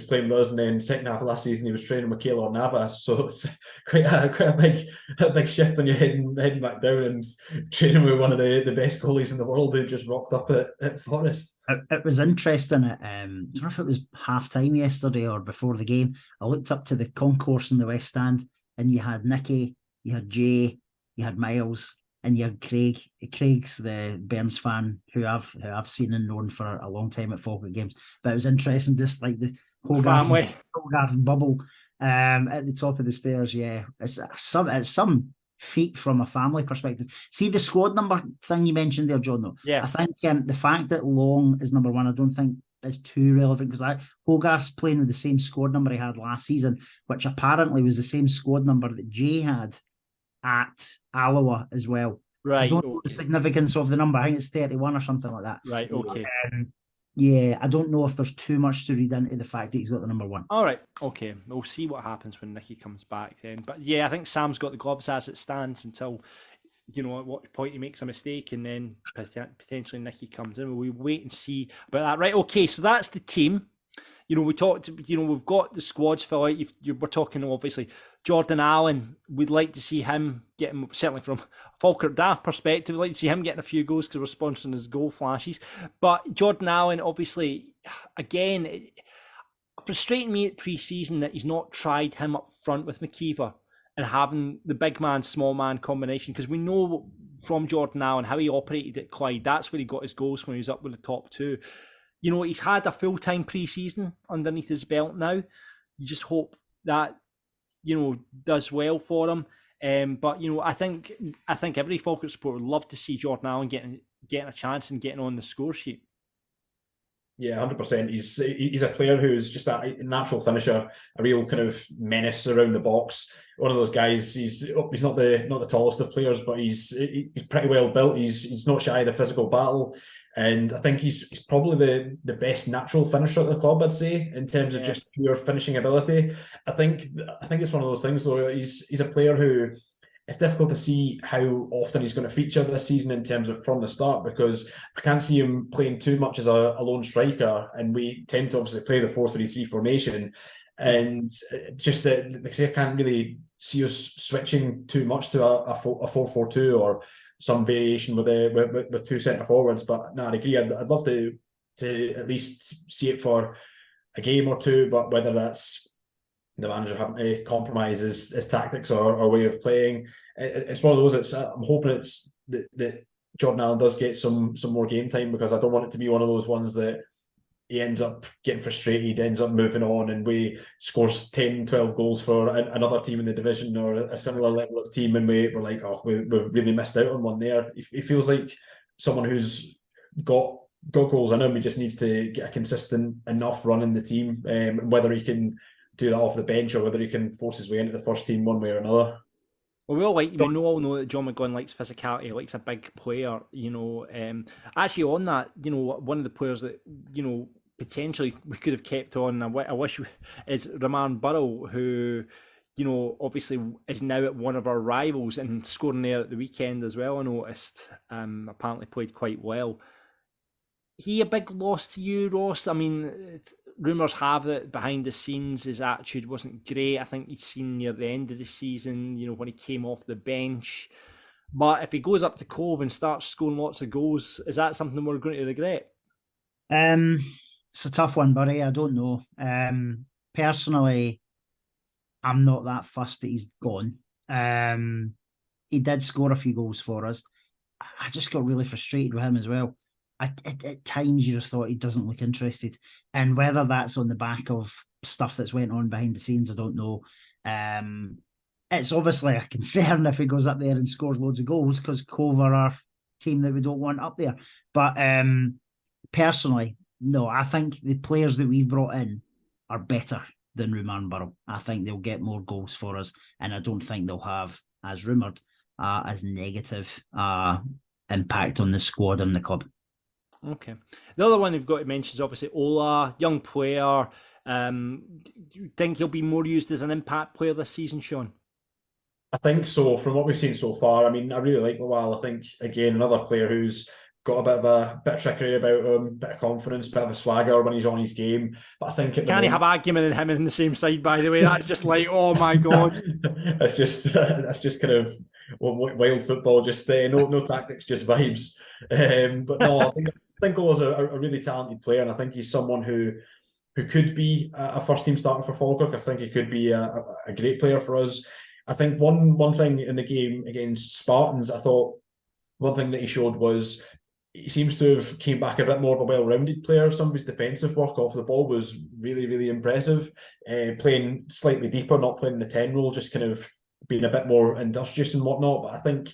playing with us, and then second half of last season he was training with Keylor Navas. So it's quite a big shift when you're heading back down and training with one of the best goalies in the world who just rocked up at Forest. It was interesting. I don't know if it was half time yesterday or before the game. I looked up to the concourse in the West Stand, and you had Nicky, you had Jay, you had Miles, and you had Craig. Craig's the Burns fan who I've seen and known for a long time at Falkirk games. But it was interesting, just like the Hogarth bubble at the top of the stairs. Yeah, it's some feat from a family perspective. See the squad number thing you mentioned there, John, though? Yeah. I think the fact that Long is number one, I don't think is too relevant, because Hogarth's playing with the same squad number he had last season, which apparently was the same squad number that Jay had at Alloa as well. Right. I don't know the significance of the number. I think it's 31 or something like that. Right, okay. Yeah, I don't know if there's too much to read into the fact that he's got the number one. All right, okay. We'll see what happens when Nicky comes back then. But yeah, I think Sam's got the gloves as it stands until, at what point he makes a mistake, and then potentially Nicky comes in. We'll wait and see about that. Right, okay, so that's the team. We talked, we've got the squads fill out. We're talking, obviously, Jordan Allen. We'd like to see him getting, certainly from a Falkirk Daft perspective, we'd like to see him getting a few goals because we're sponsoring his goal flashes. But Jordan Allen, obviously, again, frustrating me at pre-season that he's not tried him up front with McKeever and having the big man, small man combination, because we know from Jordan Allen how he operated at Clyde. That's where he got his goals when he was up with the top two. He's had a full-time pre-season underneath his belt now. You just hope that, does well for him. But I think every Falkirk supporter would love to see Jordan Allen getting a chance and getting on the score sheet. Yeah, 100%. He's a player who's just a natural finisher, a real kind of menace around the box. One of those guys. He's not the tallest of players, but he's pretty well built. He's not shy of the physical battle. And I think he's probably the best natural finisher at the club, I'd say, in terms of just pure finishing ability. I think it's one of those things, though. He's a player who it's difficult to see how often he's going to feature this season in terms of from the start, because I can't see him playing too much as a lone striker, and we tend to obviously play the 4-3-3 formation. And just that, because I can't really see us switching too much to a 4-4-2 or some variation with two centre forwards. But no, I agree. I'd love to at least see it for a game or two. But whether that's the manager having to compromise his tactics or way of playing, it's one of those. I'm hoping it's that Jordan Allen does get some more game time, because I don't want it to be one of those ones that he ends up getting frustrated, ends up moving on, and we scores 10, 12 goals for another team in the division or a similar level of team, and we're like, oh, we've really missed out on one there. He feels like someone who's got goals in him. He just needs to get a consistent enough run in the team, whether he can do that off the bench or whether he can force his way into the first team one way or another. Well, we all know that John McGowan likes physicality, likes a big player. Actually, on that, one of the players that potentially we could have kept on, I wish, is Roman Burrow, who obviously is now at one of our rivals and scoring there at the weekend as well. I noticed. Apparently played quite well. He a big loss to you, Ross? I mean, rumours have that behind the scenes his attitude wasn't great. I think he'd seen near the end of the season, when he came off the bench. But if he goes up to Cove and starts scoring lots of goals, is that something we're going to regret? It's a tough one, buddy. I don't know. Personally, I'm not that fussed that he's gone. He did score a few goals for us. I just got really frustrated with him as well. At times you just thought he doesn't look interested, and whether that's on the back of stuff that's went on behind the scenes, I don't know. It's obviously a concern if he goes up there and scores loads of goals, because Cove are our team that we don't want up there. But personally, no, I think the players that we've brought in are better than Roman Burrow. I think they'll get more goals for us, and I don't think they'll have, as rumoured, as negative impact on the squad and the club. Okay. The other one we've got to mention is obviously Ola, young player. Do you think he'll be more used as an impact player this season, Sean? I think so. From what we've seen so far, I mean, I really like Lawal. I think again another player who's got a bit of trickery about him, bit of confidence, bit of a swagger when he's on his game. But I think at the Can't he moment, have argument and him in the same side? By the way, that's just like, oh my god. that's just kind of wild football. Just no tactics, just vibes. But no, I think Ola's a really talented player, and I think he's someone who could be a first team starter for Falkirk. I think he could be a great player for us. I think one thing in the game against Spartans, I thought one thing that he showed was he seems to have came back a bit more of a well-rounded player. Some of his defensive work off the ball was really, really impressive. Playing slightly deeper, not playing the 10 role, just kind of being a bit more industrious and whatnot. But I think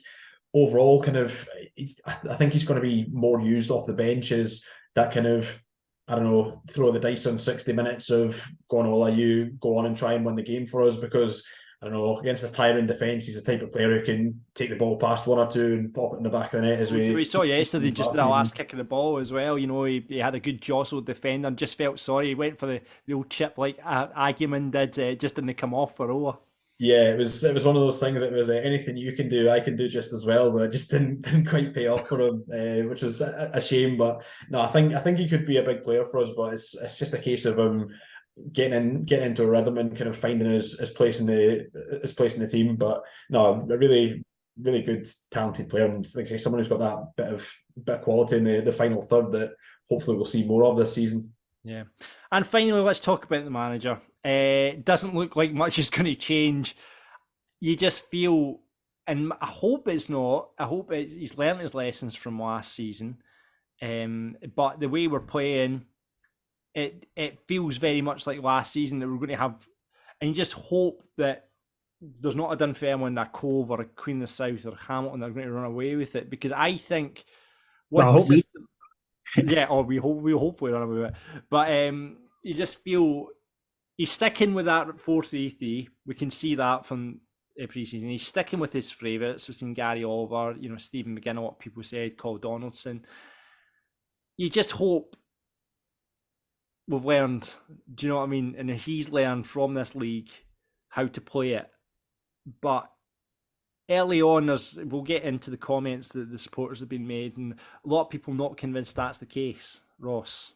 overall, I think he's going to be more used off the bench as that kind of, I don't know, throw the dice on 60 minutes of going, Ola, you go on and try and win the game for us, because I don't know, against a tiring defence, he's the type of player who can take the ball past one or two and pop it in the back of the net. As we saw yesterday, just the last kick of the ball as well. You know, he had a good jostled defender and just felt sorry. He went for the old chip like Agyeman did, just didn't come off for Ola. Yeah, it was one of those things. It was anything you can do, I can do just as well, but it just didn't quite pay off for him, which was a shame. But no, I think he could be a big player for us, but it's just a case of him getting into a rhythm and kind of finding his place in the team. But no, a really good talented player, and like I say, someone who's got that bit of quality in the final third that hopefully we'll see more of this season. Yeah, and finally, let's talk about the manager. Doesn't look like much is going to change. You just feel, and I hope it's not. I hope he's learned his lessons from last season. But the way we're playing, it feels very much like last season that we're going to have, and you just hope that there's not a Dunfermline, a Cove, or a Queen of the South, or Hamilton that are going to run away with it, because I think yeah, or we hopefully run away with it. But you just feel he's sticking with that 4-3-3. We can see that from pre-season. He's sticking with his favourites. We've seen Gary Oliver, Stephen McGinnis, what people said, Cole Donaldson. You just hope we've learned, do you know what I mean? And he's learned from this league how to play it. But early on, we'll get into the comments that the supporters have been made, and a lot of people not convinced that's the case. Ross?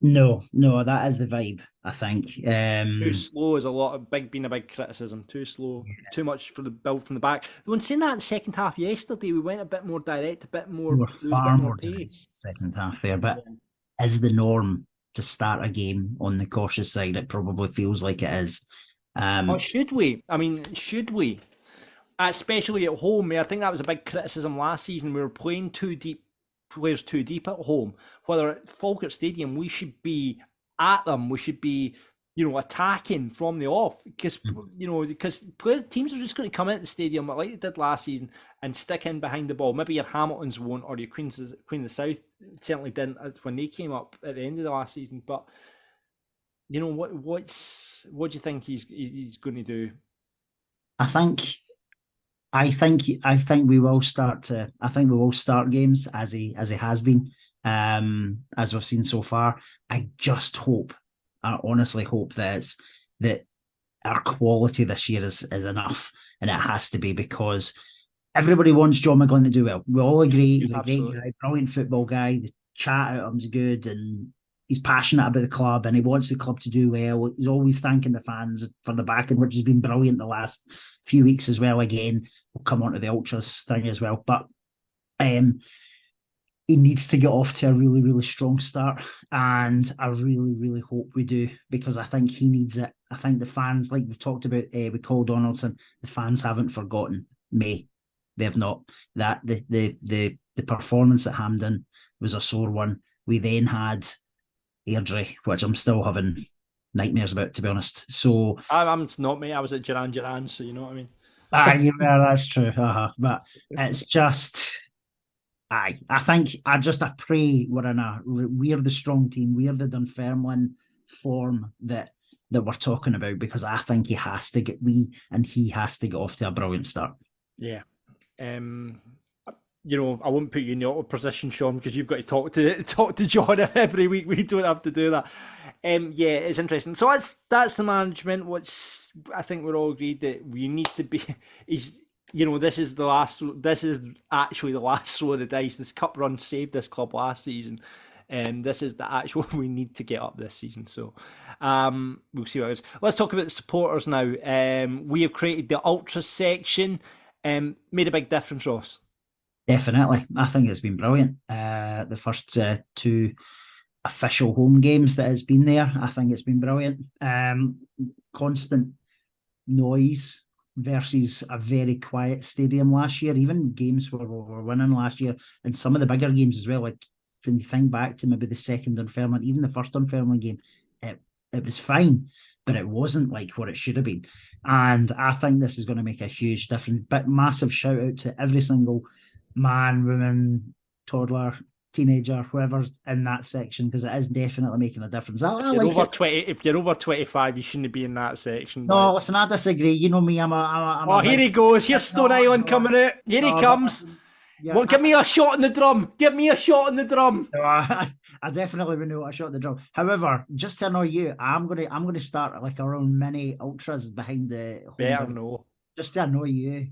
No, that is the vibe, I think. Too slow is been a big criticism. Too slow, too much for the build from the back. When saying that in the second half yesterday, we went a bit more direct, a bit more pace. Second half there, but is the norm to start a game on the cautious side? It probably feels like it is. Should we? I mean, should we? Especially at home. I think that was a big criticism last season. We were playing players too deep at home. Whether at Falkirk Stadium, we should be at them. We should be, attacking from the off, because teams are just going to come into the stadium like they did last season and stick in behind the ball. Maybe your Hamiltons won't, or your Queen of the South certainly didn't when they came up at the end of the last season. But what do you think he's going to do? I think we will start games as he has been, as we've seen so far. I honestly hope that our quality this year is enough, and it has to be, because everybody wants John McGlynn to do well. We all agree he's a great guy, brilliant football guy. The chat out of him's good, and he's passionate about the club, and he wants the club to do well. He's always thanking the fans for the backing, which has been brilliant the last few weeks as well. Again, we'll come on to the Ultras thing as well. But he needs to get off to a really, really strong start, and I really, really hope we do, because I think he needs it. I think the fans, like we've talked about with Cole Donaldson, the fans haven't forgotten May. They have not. That the performance at Hampden was a sore one. We then had Airdrie, which I'm still having nightmares about, to be honest. So I'm not, mate. I was at Duran, so you know what I mean. That's true. But it's just, I pray we're the strong team. We're the Dunfermline form that we're talking about, because I think he has to get off to a brilliant start. Yeah. I won't put you in the awkward position, Sean, because you've got to talk to John every week. We don't have to do that. Yeah, it's interesting. So that's the management. What's I think we're all agreed that we need to be. This is the last. This is actually the last throw of the dice. This cup run saved this club last season. This is the actual we need to get up this season. So we'll see what it is. Let's talk about the supporters now. We have created the ultra section. Made a big difference, Ross. Definitely. I think it's been brilliant. The first two official home games that has been there, I think it's been brilliant. Constant noise versus a very quiet stadium last year. Even games where we were winning last year, and some of the bigger games as well, like when you think back to maybe the second Dunfermline, even the first Dunfermline game, it was fine, but it wasn't like what it should have been. And I think this is going to make a huge difference. But massive shout out to every single man, woman, toddler, teenager, whoever's in that section, because it is definitely making a difference. If you're over 25, you shouldn't be in that section. No, listen, I disagree. You know me, here he goes. Here's Stone Island coming out. Here he comes. Well, give me a shot in the drum. Give me a shot in the drum. No, I definitely would know a shot in the drum. However, just to annoy you, I'm gonna start like our own mini ultras behind the home. Better no. Just to annoy you,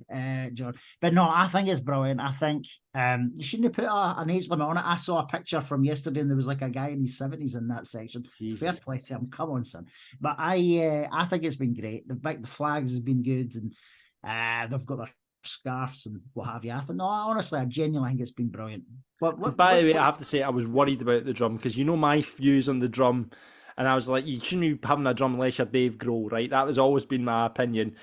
John. But no, I think it's brilliant. I think you shouldn't have put an age limit on it. I saw a picture from yesterday and there was like a guy in his 70s in that section. Jesus. Fair play to him. Come on, son. But I think it's been great. The flags has been good, and they've got their scarves and what have you. I genuinely think it's been brilliant. By the way, I have to say I was worried about the drum, because you know my views on the drum, and I was like, you shouldn't be having a drum unless you're Dave Grohl, right? That has always been my opinion.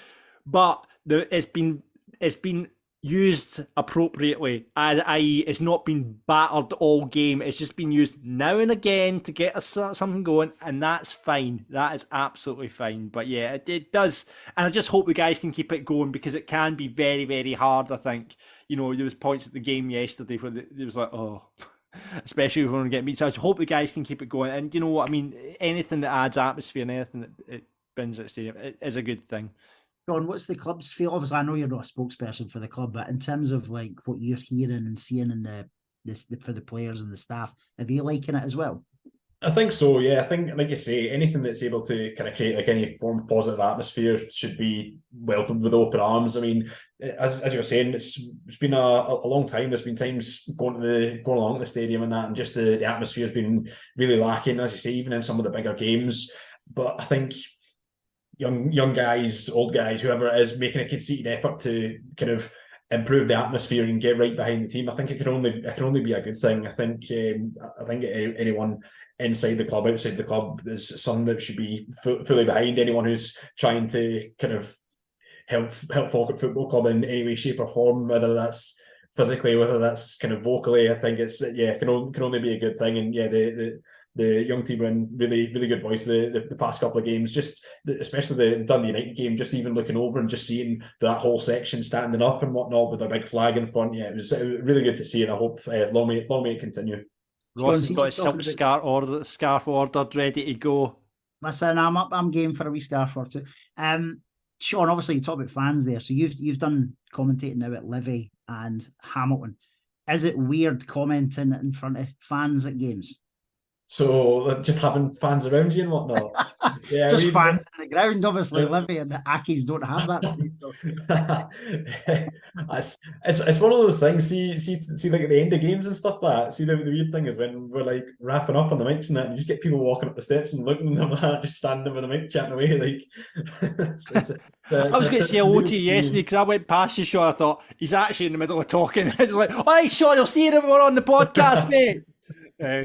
But it's been used appropriately, i.e. it's not been battered all game. It's just been used now and again to get us something going, and that's fine. That is absolutely fine. But yeah, it does, and I just hope the guys can keep it going, because it can be very, very hard. I think, there was points at the game yesterday where it was like, oh, especially when we get beat. So I hope the guys can keep it going, and you know what I mean. Anything that adds atmosphere and anything that it brings at the stadium is a good thing. John, what's the club's feel? Obviously, I know you're not a spokesperson for the club, but in terms of like what you're hearing and seeing in for the players and the staff, are they liking it as well? I think so, yeah. I think, like you say, anything that's able to kind of create like any form of positive atmosphere should be welcomed with open arms. I mean, as you were saying, it's been a long time. There's been times going along the stadium and that, and just the atmosphere has been really lacking, as you say, even in some of the bigger games. But I think young guys, old guys, whoever it is, making a conceited effort to kind of improve the atmosphere and get right behind the team, I think it can only be a good thing. I think anyone inside the club, outside the club, is something that should be fully behind. Anyone who's trying to kind of help Falkirk Football Club in any way, shape or form, whether that's physically, whether that's kind of vocally, I think it's can only be a good thing. And yeah, the young team are in really, really good voice the past couple of games, just especially the Dundee United game, just even looking over and just seeing that whole section standing up and whatnot with a big flag in front. Yeah, it was really good to see, and I hope long may it continue. Ross has got his silk scarf ordered, ready to go. Listen, I'm game for a wee scarf or two. Sean, obviously you talk about fans there, so you've done commentating now at Livy and Hamilton. Is it weird commenting in front of fans at games? So just having fans around you and whatnot. Yeah, just fans on the ground, obviously. Livy and the Ackies don't have that. So. it's one of those things. See, like at the end of games and stuff like that. See, the weird thing is when we're like wrapping up on the mics and that, and you just get people walking up the steps and looking at them like that, just standing with the mic chatting away. Like, I was going to say hello to you yesterday because I went past you, Sean. I thought he's actually in the middle of talking. It's like, oh, hey, Sean, you'll see him on the podcast, mate.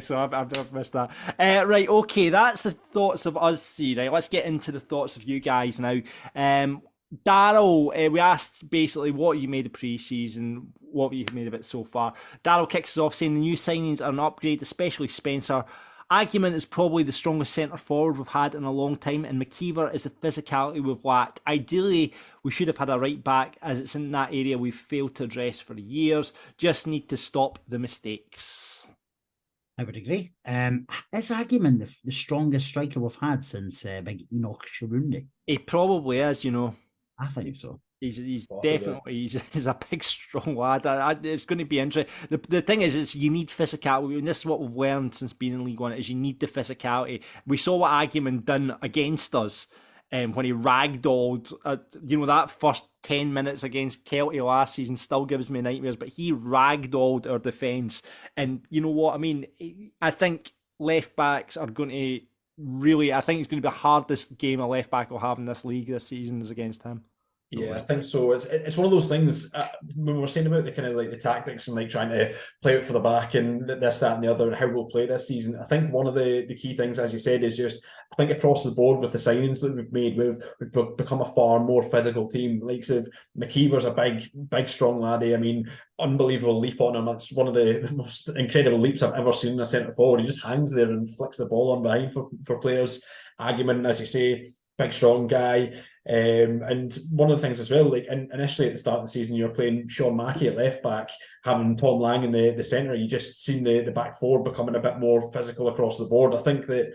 So I've missed that. Right, okay, that's the thoughts of us. See, right, let's get into the thoughts of you guys now. Daryl, we asked basically what you made of pre-season, what you've made of it so far. Daryl kicks us off saying the new signings are an upgrade, especially Spencer. Argument is probably the strongest centre forward we've had in a long time, and McKeever is the physicality we've lacked. Ideally, we should have had a right back, as it's in that area we've failed to address for years. Just need to stop the mistakes. I would agree. Is Argument the strongest striker we've had since big Enoch Sharundi? He probably is, you know. I think so. He's definitely he's a big, strong lad. It's going to be interesting. The thing is you need physicality, and this is what we've learned since being in League One, is you need the physicality. We saw what Argument done against us when he ragdolled, that first 10 minutes against Kelty last season still gives me nightmares, but he ragdolled our defence. And you know what? I mean, I think left backs are going to I think it's going to be the hardest game a left back will have in this league this season is against him. Yeah, I think so. It's one of those things when we were saying about the kind of like the tactics and like trying to play out for the back and this, that, and the other, and how we'll play this season. I think one of the key things, as you said, is just I think across the board with the signings that we've made, we've become a far more physical team. Likes of McKeever's a big, strong laddie. I mean, unbelievable leap on him. That's one of the most incredible leaps I've ever seen in a centre forward. He just hangs there and flicks the ball on behind for players. Agyeman, as you say, big, strong guy. And one of the things as well, like initially at the start of the season, you were playing Sean Mackey at left back, having Tom Lang in the centre. You just seen the back four becoming a bit more physical across the board. I think that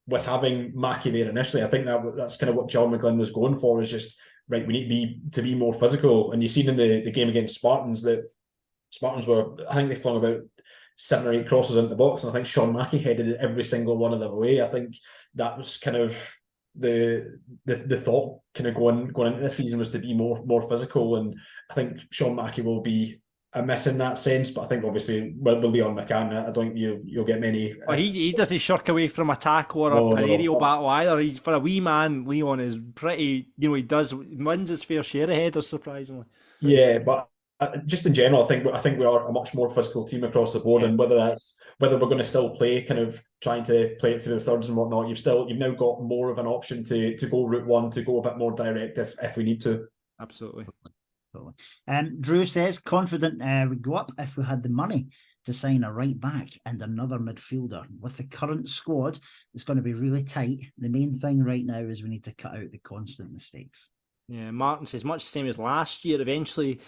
with having Mackey there initially, I think that's kind of what John McGlynn was going for, is just right. We need to be more physical. And you've seen in the game against Spartans that Spartans I think they flung about 7 or 8 crosses into the box, and I think Sean Mackey headed every single one of them away. I think that was kind of the thought kind of going into this season, was to be more physical, and I think Sean Mackey will be a miss in that sense. But I think obviously with Leon McCann, I don't think you'll get many. Well, he doesn't shirk away from a tackle or an aerial battle either. He's, for a wee man, Leon is pretty. He wins his fair share of headers, surprisingly. Yeah, but just in general, I think we are a much more physical team across the board, and whether we're going to still play kind of trying to play it through the thirds and whatnot, you've now got more of an option to go route one, to go a bit more direct if we need to. Absolutely. Drew says confident we'd go up if we had the money to sign a right back and another midfielder. With the current squad, it's going to be really tight. The main thing right now is we need to cut out the constant mistakes. Yeah, Martin says much the same as last year. Eventually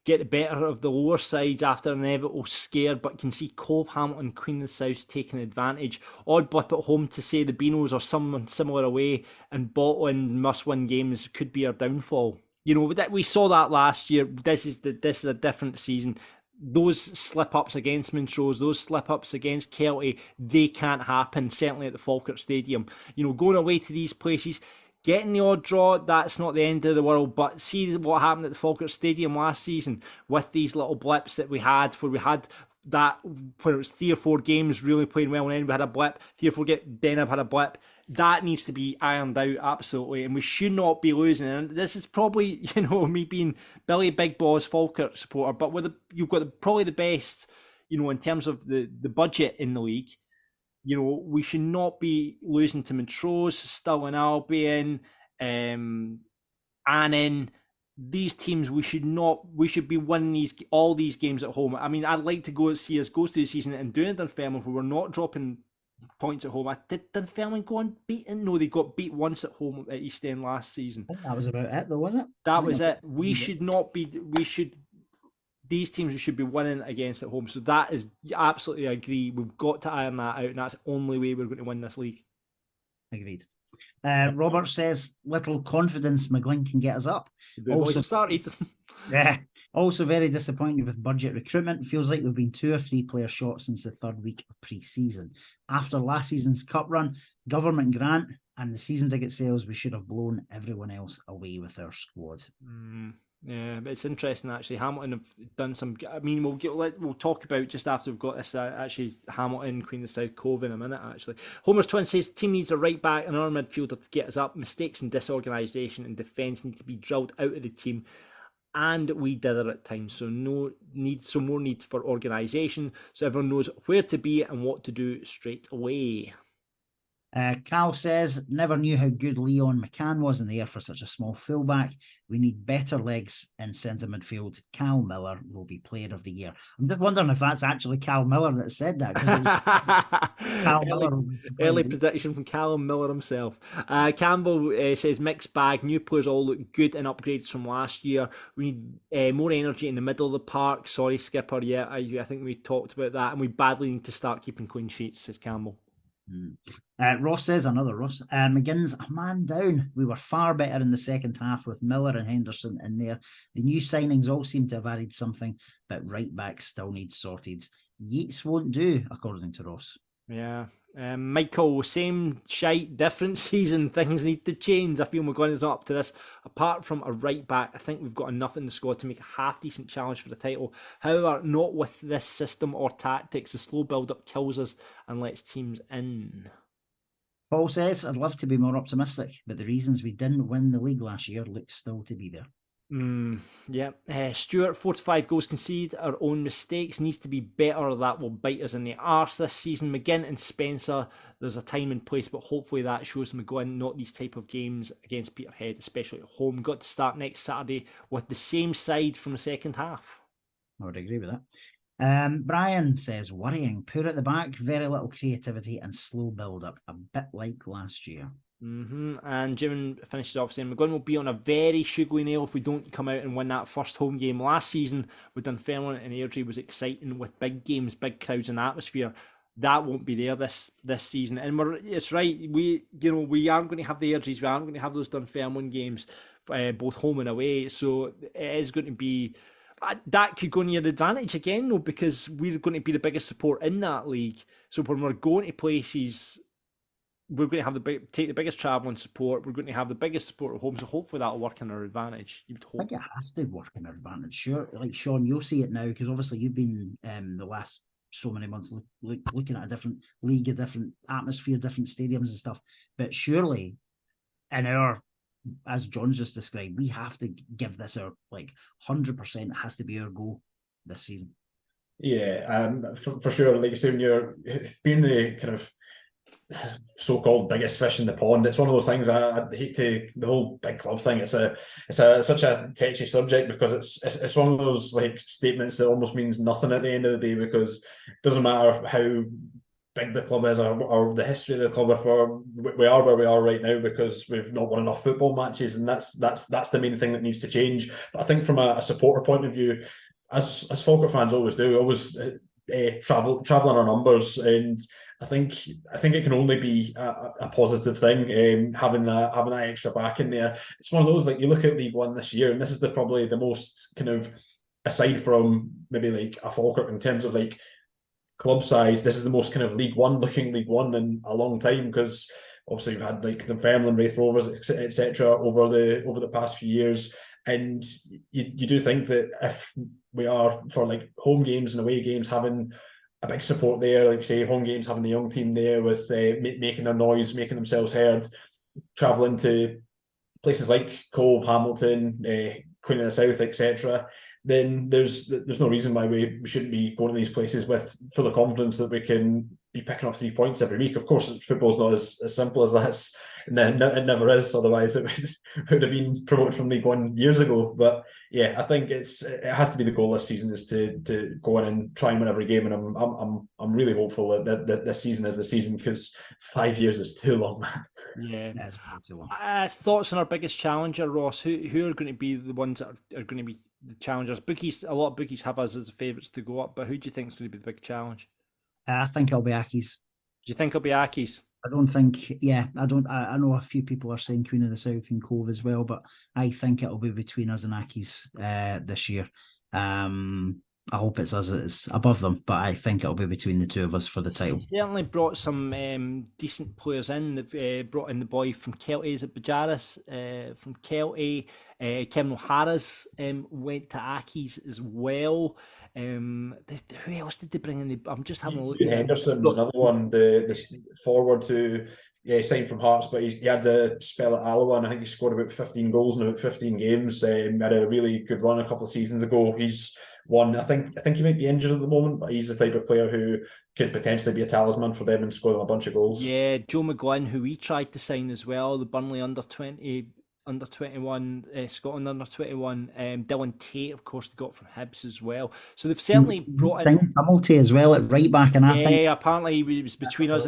get the better of the lower sides after an inevitable scare, but can see Cove, Hamilton, Queen of the South taking advantage. Odd blip at home to say the Beanos or someone similar away, and bottling must-win games could be our downfall. We saw that last year. This is a different season. Those slip-ups against Montrose, those slip-ups against Kelty, they can't happen, certainly at the Falkirk Stadium. Going away to these places, getting the odd draw, that's not the end of the world. But see what happened at the Falkirk Stadium last season with these little blips that we had, where we had that, when it was 3 or 4 games really playing well, and then we had a blip, 3 or 4 games, then I've had a blip. That needs to be ironed out, absolutely, and we should not be losing. And this is probably, me being Billy Big Boss Falkirk supporter, but you've got probably the best, in terms of the budget in the league. We should not be losing to Montrose, Stirling Albion, Annan. These teams, we should be winning all these games at home. I mean, I'd like to see us go through the season and doing it in Dunfermline, where we're not dropping points at home. Did Dunfermline go unbeaten? No, they got beat once at home at East End last season. I think that was about it, though, wasn't it? That was it. These teams should be winning against at home. So that is, absolutely agree. We've got to iron that out, and that's the only way we're going to win this league. Agreed. Robert says, little confidence McGlynn can get us up. Also started. Yeah. Also very disappointed with budget recruitment. Feels like we've been 2 or 3 players short since the 3rd week of pre-season. After last season's cup run, government grant, and the season ticket sales, we should have blown everyone else away with our squad. Yeah, but it's interesting actually. Hamilton have done some. I mean, we'll talk about just after we've got this actually Hamilton, Queen of the South, Cove in a minute. Actually, Homer's Twin says the team needs a right back and another midfielder to get us up. Mistakes and disorganisation and defence need to be drilled out of the team, and we dither at times. So more need for organisation, so everyone knows where to be and what to do straight away. Cal says, never knew how good Leon McCann was in the air for such a small fullback. We need better legs in centre midfield. Cal Miller will be player of the year. I'm just wondering if that's actually Cal Miller that said that. Early prediction from Callum Miller himself. Campbell says, mixed bag. New players all look good and upgrades from last year. We need more energy in the middle of the park. Sorry, Skipper. Yeah, I think we talked about that. And we badly need to start keeping clean sheets, says Campbell. Ross says, another Ross, McGinn's a man down. We were far better in the second half with Miller and Henderson in there. The new signings all seem to have added something, but right back still needs sorted. Yeats won't do, according to Ross. Yeah. Michael, same shite, different season. Things need to change. I feel McGuinn's not up to this. Apart from a right back, I think we've got enough in the squad to make a half decent challenge for the title. However, not with this system or tactics. The slow build up kills us and lets teams in. Paul says, I'd love to be more optimistic, but the reasons we didn't win the league last year look still to be there. Yeah. Stuart, 4 to 5 goals conceded. Our own mistakes needs to be better. That will bite us in the arse this season. McGinn and Spencer, there's a time and place, but hopefully that shows McGuinn not these type of games against Peterhead, especially at home. Got to start next Saturday with the same side from the second half. I would agree with that. Brian says, worrying, poor at the back, very little creativity and slow build up, a bit like last year. And Jim finishes off saying McGuinn will be on a very sugary nail if we don't come out and win that first home game. Last season with Dunfermline and Airdrie was exciting with big games, big crowds and atmosphere. That won't be there this season. And it's right, we aren't going to have the Airdries, we aren't going to have those Dunfermline games, both home and away. So it is going to be, that could go in your advantage again though, because we're going to be the biggest support in that league. So when we're going to places, we're going to have take the biggest travelling support. We're going to have the biggest support at home, so hopefully that'll work in our advantage. I think it has to work in our advantage. Sure, like Sean, you'll see it now because obviously you've been the last so many months looking at a different league, a different atmosphere, different stadiums and stuff. But surely, in our, as John's just described, we have to give this our 100%. Has to be our goal this season. Yeah, for sure. Like you say, when you're being the kind of so-called biggest fish in the pond, it's one of those things. I hate to the whole big club thing. It's such a touchy subject because it's one of those statements that almost means nothing at the end of the day, because it doesn't matter how big the club is or the history of the club. If we are where we are right now because we've not won enough football matches, and that's the main thing that needs to change. But I think from a supporter point of view, as Falkirk fans always do, always travel on our numbers, and I think it can only be a positive thing, having that extra back in there. It's one of those, you look at League One this year, and this is probably the most kind of, aside from maybe a Falkirk in terms of club size, this is the most kind of League One in a long time, because obviously we've had the Dunfermline, Wraith Rovers, etc. over the past few years. And you do think that if we are, for home games and away games, having a big support there, say home games, having the young team there with making their noise, making themselves heard, travelling to places like Cove, Hamilton, Queen of the South, etc., then there's no reason why we shouldn't be going to these places with full of confidence that we can be picking up 3 points every week. Of course, football's not as simple as that. It never is. Otherwise, it would have been promoted from League One years ago. But yeah, I think it has to be the goal this season, is to go in and try and win every game. And I'm really hopeful that this season is the season, because 5 years is too long, man. Yeah, that's too long. Thoughts on our biggest challenger, Ross? Who are going to be the ones that are going to be the challengers? Bookies, a lot of bookies have us as favourites to go up, but who do you think is going to be the big challenge? I think it'll be Accies. Do you think it'll be Accies? I don't think. Yeah, I don't. I know a few people are saying Queen of the South and Cove as well, but I think it'll be between us and Accies this year. I hope it's us that's above them, but I think it'll be between the two of us for the title. Certainly brought some decent players in. They've brought in the boy from Kelty, is it Bajaris? From Kelty. Kevin O'Hara's went to Accies as well. Who else did they bring in? I'm just having a look. Henderson's another one, the forward to signed from Hearts, but he had the spell at Alloa, and I think he scored about 15 goals in about 15 games. Had a really good run a couple of seasons ago. He's one. I think he might be injured at the moment, but he's the type of player who could potentially be a talisman for them and score them a bunch of goals. Yeah, Joe McGlynn, who we tried to sign as well, the Burnley under 21, Scotland under 21, Dylan Tate, of course, they got from Hibs as well. So they've certainly brought in Tumulty as well at right back, and I think apparently it was between us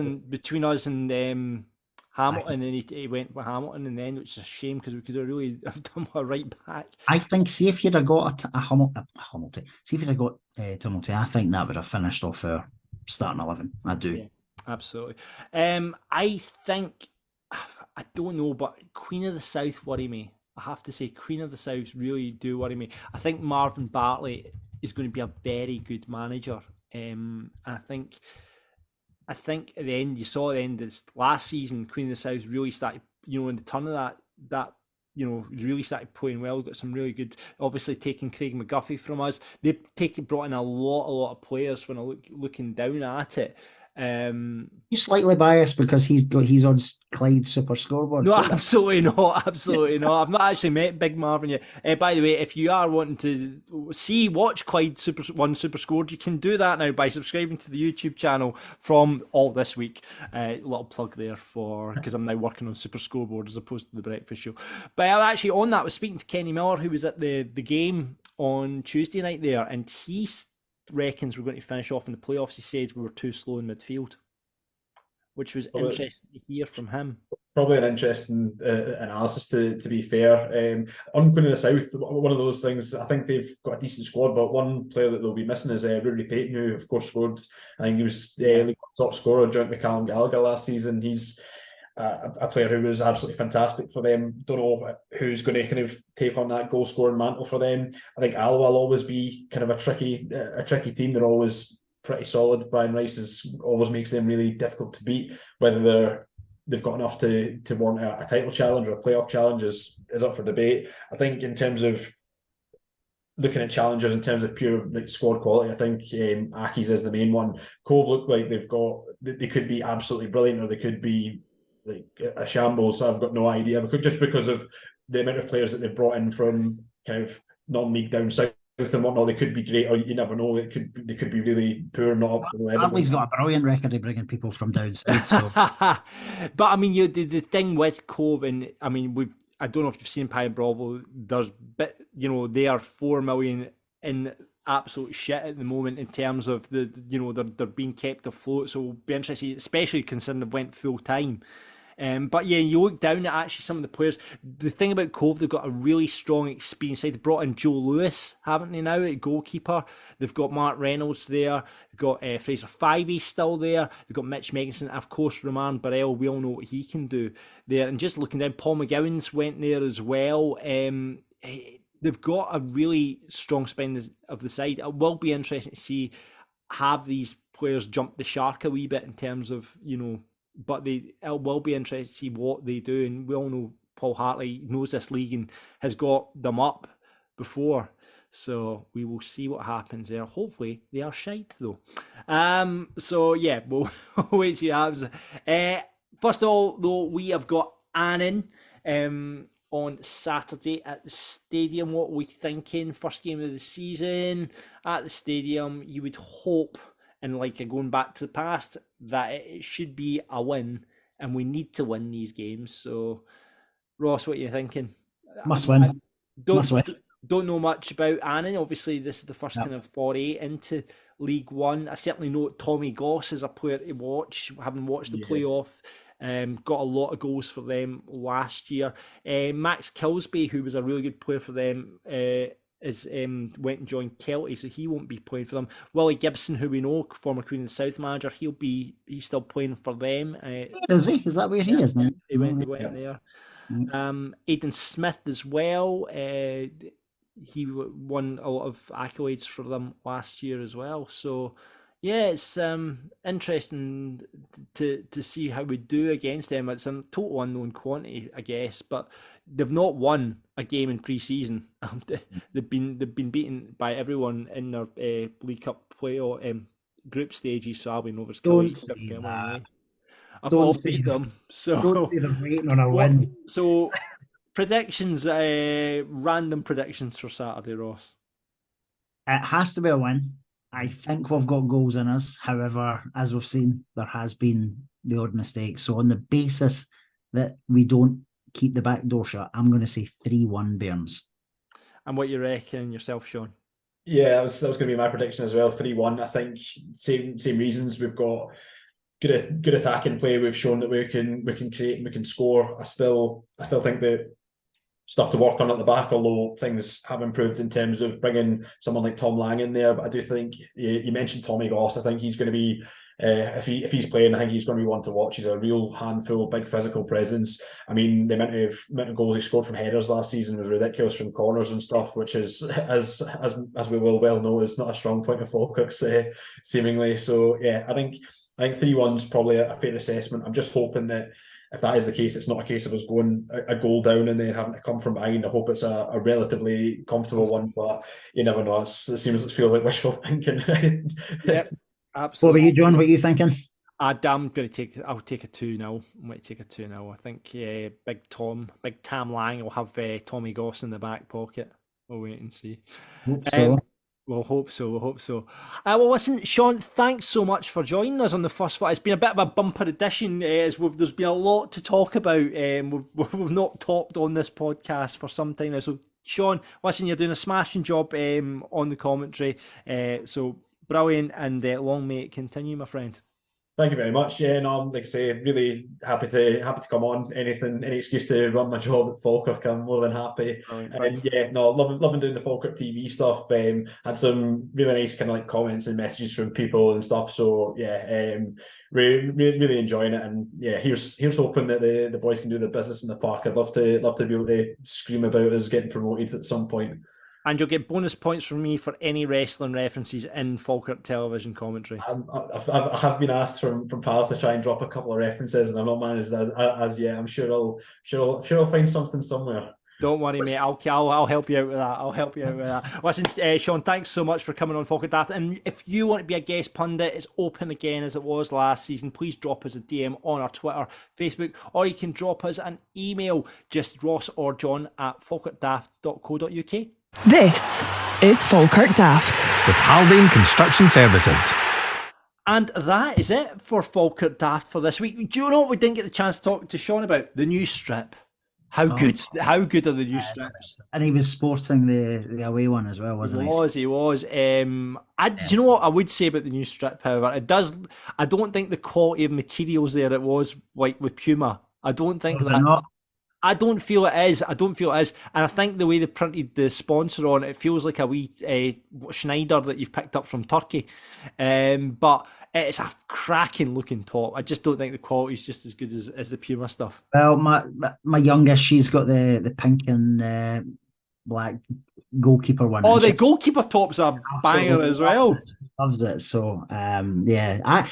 and Hamilton, and he went with Hamilton in the end, which is a shame because we could have really have done a right back. I think, see if you'd have got a Hamilton, see if you'd have got Tumulty, I think that would have finished off our starting 11. I do. Yeah, absolutely. I think, I don't know, but Queen of the South worry me. I have to say, Queen of the South really do worry me. I think Marvin Bartley is going to be a very good manager. And I think I think at the end, you saw at the end of this last season, Queen of the South really started, in the turn of that really started playing well. Got some really good, obviously taking Craig McGuffey from us. They've brought in a lot of players when I looking down at it. You're slightly biased because he's on Clyde Super Scoreboard. No, absolutely not. Absolutely not. I've not actually met Big Marvin yet. By the way, if you are wanting to watch Clyde Super Scored, you can do that now by subscribing to the YouTube channel from all this week. Little plug there because I'm now working on Super Scoreboard as opposed to the Breakfast Show. But I actually on that was speaking to Kenny Miller, who was at the game on Tuesday night there, and he reckons we're going to finish off in the playoffs. He says we were too slow in midfield, which was interesting to hear from him. Probably an interesting analysis, to be fair. On Queen of the South, one of those things, I think they've got a decent squad, but one player that they'll be missing is Rudy Payton, who of course scored. I think he was the top scorer joint with Callum Gallagher last season. He's a player who was absolutely fantastic for them. Don't know who's going to kind of take on that goal scoring mantle for them. I think Alloa will always be kind of a tricky team. They're always pretty solid. Brian Rice always makes them really difficult to beat. Whether they've got enough to warrant a title challenge or a playoff challenge is up for debate. I think in terms of looking at challengers in terms of pure squad quality, I think Aki's is the main one. Cove look like they could be absolutely brilliant, or they could be like a shambles. I've got no idea, because of the amount of players that they've brought in from kind of non-league down south and whatnot. They could be great, or you never know. They could be really poor, not up to the level. Hartley's got a brilliant record of bringing people from down south. So. But I mean, the thing with Cove, and I mean, I don't know if you've seen Pie and Bravo. They are 4 million in absolute shit at the moment in terms of they're being kept afloat. So it'll be interesting, especially considering they went full time. But yeah, you look down at actually some of the players. The thing about Cove, they've got a really strong experience side. They brought in Joe Lewis, haven't they, now at goalkeeper? They've got Mark Reynolds there. They've got Fraser Fivey still there. They've got Mitch Megginson. Of course, Roman Burrell, we all know what he can do there. And just looking down, Paul McGowan's went there as well. They've got a really strong spine of the side. It will be interesting to see, have these players jump the shark a wee bit in terms of, but it will be interesting to see what they do. And we all know Paul Hartley knows this league and has got them up before. So we will see what happens there. Hopefully they are shite though. So yeah, we'll wait to see what happens. First of all though, we have got Annan on Saturday at the stadium. What are we thinking? First game of the season at the stadium. You would hope, and going back to the past, that it should be a win, and we need to win these games. So, Ross, what are you thinking? Must win. Don't know much about Annan. Obviously, this is the first kind of foray into League One. I certainly know Tommy Goss is a player to watch, having watched the playoff. Got a lot of goals for them last year. Max Kilsby, who was a really good player for them, went and joined Kelty, so he won't be playing for them. Willie Gibson, who we know, former Queen of the South manager, he's still playing for them. Is he? Is that where he is now? He went there. Aidan Smith as well. He won a lot of accolades for them last year as well. So yeah, it's interesting to see how we do against them. It's a total unknown quantity, I guess, but they've not won a game in pre-season. They've been beaten by everyone in their League Cup playoff group stages. So Albion, Rovers, Killie, I've all beat them. So don't say they're waiting on a win. So predictions, random predictions for Saturday, Ross. It has to be a win. I think we've got goals in us. However, as we've seen, there has been the odd mistake. So on the basis that we don't keep the back door shut, I'm going to say 3-1 Bairns. And what you reckon yourself, Sean? Yeah, that was going to be my prediction as well. 3-1. I think same reasons. We've got good attacking play. We've shown that we can create and we can score. I still think that stuff to work on at the back, although things have improved in terms of bringing someone like Tom Lang in there. But I do think, you mentioned Tommy Goss, I think he's going to be if he's playing, I think he's going to be one to watch. He's a real handful, big physical presence. I mean, the amount of goals he scored from headers last season was ridiculous, from corners and stuff, which is, as we will well know, is not a strong point of Falkirk's, seemingly. So yeah, I think 3-1's probably a fair assessment. I'm just hoping that if that is the case, it's not a case of us going a goal down and then having to come from behind. I hope it's a relatively comfortable one, but you never know. It feels like wishful thinking. Yep, absolutely. What about you, John? What are you thinking? I'll take a 2-0. I might take a 2-0. I think Big Tam Lang will have Tommy Goss in the back pocket. We'll wait and see. Hope so. We'll hope so. Well, listen, Sean, thanks so much for joining us on the first fight. It's been a bit of a bumper edition, as there's been a lot to talk about. We've not talked on this podcast for some time now. So, Sean, listen, you're doing a smashing job on the commentary. So brilliant, and long may it continue, my friend. Thank you very much. Yeah, no, like I say, really happy to come on. Any excuse to run my job at Falkirk, I'm more than happy. And yeah, no, loving doing the Falkirk TV stuff. Had some really nice kind of like comments and messages from people and stuff. So yeah, really enjoying it. And yeah, here's hoping that the boys can do their business in the park. I'd love to be able to scream about us getting promoted at some point. And you'll get bonus points from me for any wrestling references in Falkirk television commentary. I have been asked from pals to try and drop a couple of references, and I've not managed as yet. I'm sure I'll find something somewhere. Don't worry, mate. I'll help you out with that. Listen, Sean, thanks so much for coming on Falkirk Daft. And if you want to be a guest pundit, it's open again as it was last season. Please drop us a DM on our Twitter, Facebook, or you can drop us an email, just Ross or John at falkirkdaft.co.uk. This is Falkirk Daft with Haldane Construction Services. And that is it for Falkirk Daft for this week. Do you know what we didn't get the chance to talk to Sean about? The new strip. How good are the new strips? And he was sporting the away one as well, wasn't he? He was. Do you know what I would say about the new strip, however? I don't think the quality of materials there it was like with Puma. I don't think that. I don't feel it is. And I think the way they printed the sponsor on it feels like a wee Schneider that you've picked up from Turkey. But it's a cracking looking top. I just don't think the quality is just as good as the Puma stuff. Well, my youngest, she's got the pink and black goalkeeper one. Oh, the goalkeeper tops are banger as well. Loves it. So yeah, I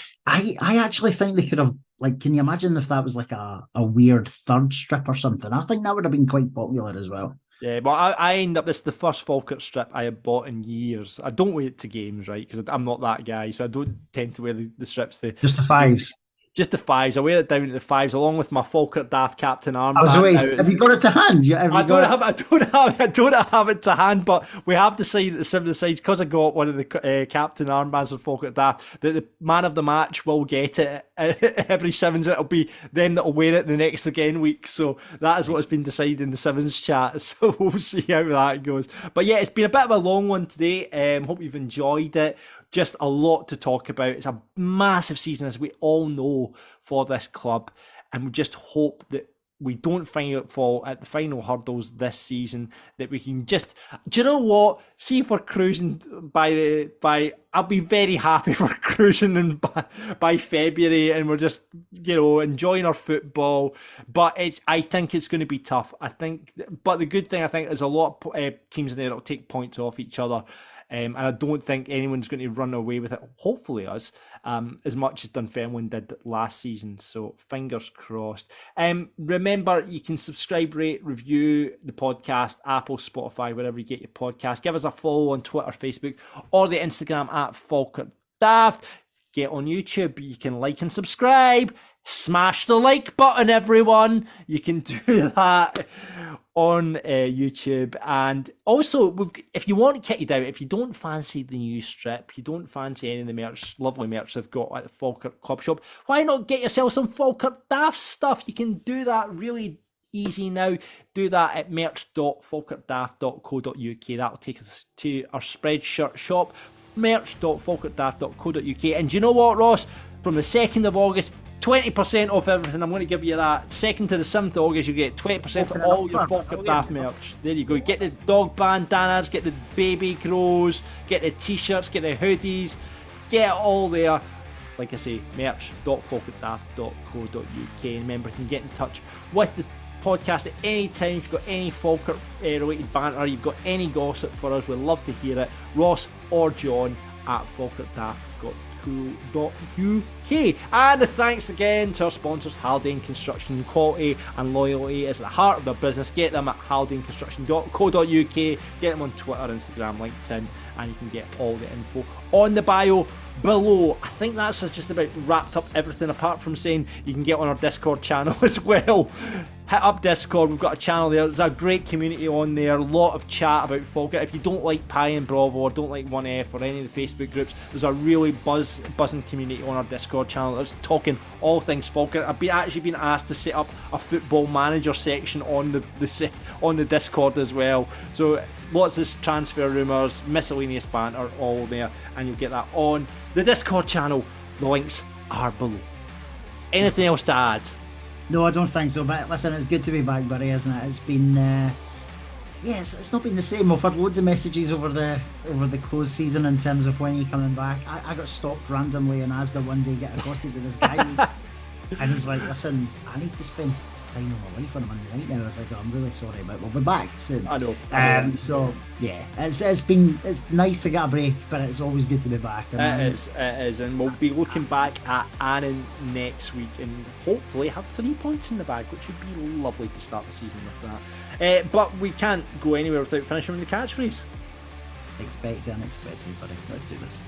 actually think they could have. Like, can you imagine if that was like a weird third strip or something? I think that would have been quite popular as well. Yeah, well, I end up, this is the first Falkirk strip I have bought in years. I don't wear it to games, right? Because I'm not that guy, so I don't tend to wear the strips. Just the fives. Just the fives. I wear it down to the fives, along with my Falkirk Daft captain armband. I was always, have you got it to hand? I don't have it to hand, but we have decided at the sides, because I got one of the captain armbands of Falkirk Daft, that the man of the match will get it every sevens. It'll be them that'll wear it the next again week. So that is what has been decided in the sevens chat. So we'll see how that goes. But yeah, it's been a bit of a long one today. Hope you've enjoyed it. Just a lot to talk about. It's a massive season, as we all know, for this club, and we just hope that we don't fall at the final hurdles this season. That we can just, do you know what? See if we're cruising by. I'll be very happy for cruising by February, and we're just enjoying our football. But I think it's going to be tough. But the good thing I think is a lot of teams in there that'll take points off each other. And I don't think anyone's going to run away with it, hopefully us, as much as Dunfermline did last season. So fingers crossed. Remember, you can subscribe, rate, review the podcast, Apple, Spotify, wherever you get your podcast. Give us a follow on Twitter, Facebook, or the Instagram at Falkirk Daft. Get on YouTube. You can like and subscribe. Smash the like button, everyone. You can do that on YouTube. And also, if you want kitted out, if you don't fancy the new strip, you don't fancy any of the lovely merch they've got at the Falkirk Club Shop, why not get yourself some Falkirk Daft stuff? You can do that really easy now. Do that at merch.falkirkdaft.co.uk. That'll take us to our Spreadshirt shop, merch.falkirkdaft.co.uk. And do you know what, Ross? From the 2nd of August, 20% off everything. I'm going to give you that. 2nd to the 7th of August, you get 20% for all your Falkirk Daft merch. There you go. Get the dog bandanas, get the baby grows, get the t-shirts, get the hoodies, get it all there. like I say, merch.falkirkdaft.co.uk. And remember, you can get in touch with the podcast at any time. If you've got any Falkirk related banter, you've got any gossip for us, we'd love to hear it. Ross or John at falkirkdaft.co.uk. And thanks again to our sponsors, Haldane Construction. Quality and loyalty is at the heart of their business. Get them at haldaneconstruction.co.uk. Get them on Twitter, Instagram, LinkedIn, and you can get all the info on the bio below. I think that's just about wrapped up everything, apart from saying you can get on our Discord channel as well. Hit up Discord, we've got a channel there. There's a great community on there, a lot of chat about Falkirk. If you don't like Pie and Bravo or don't like 1F or any of the Facebook groups, there's a really buzzing community on our Discord channel that's talking all things Falkirk. I've actually been asked to set up a football manager section on the Discord as well. So lots of transfer rumours, miscellaneous banter, all there, and you'll get that on the Discord channel. The links are below. Anything else to add? No, I don't think so. But listen, it's good to be back, buddy, isn't it? It's been, it's not been the same. We've had loads of messages over the close season in terms of when you're coming back. I got stopped randomly in Asda one day getting accosted with this guy, and he's like, "Listen, I need to spend time with my wife on a Monday night now." I was like, "Oh, I'm really sorry, but we'll be back soon." I know. So yeah, it's nice to get a break, but it's always good to be back. It is, and we'll be looking back at Annan next week and hopefully have 3 points in the bag, which would be lovely to start the season with that. But we can't go anywhere without finishing with the catchphrase. Expect the unexpected, buddy. Let's do this.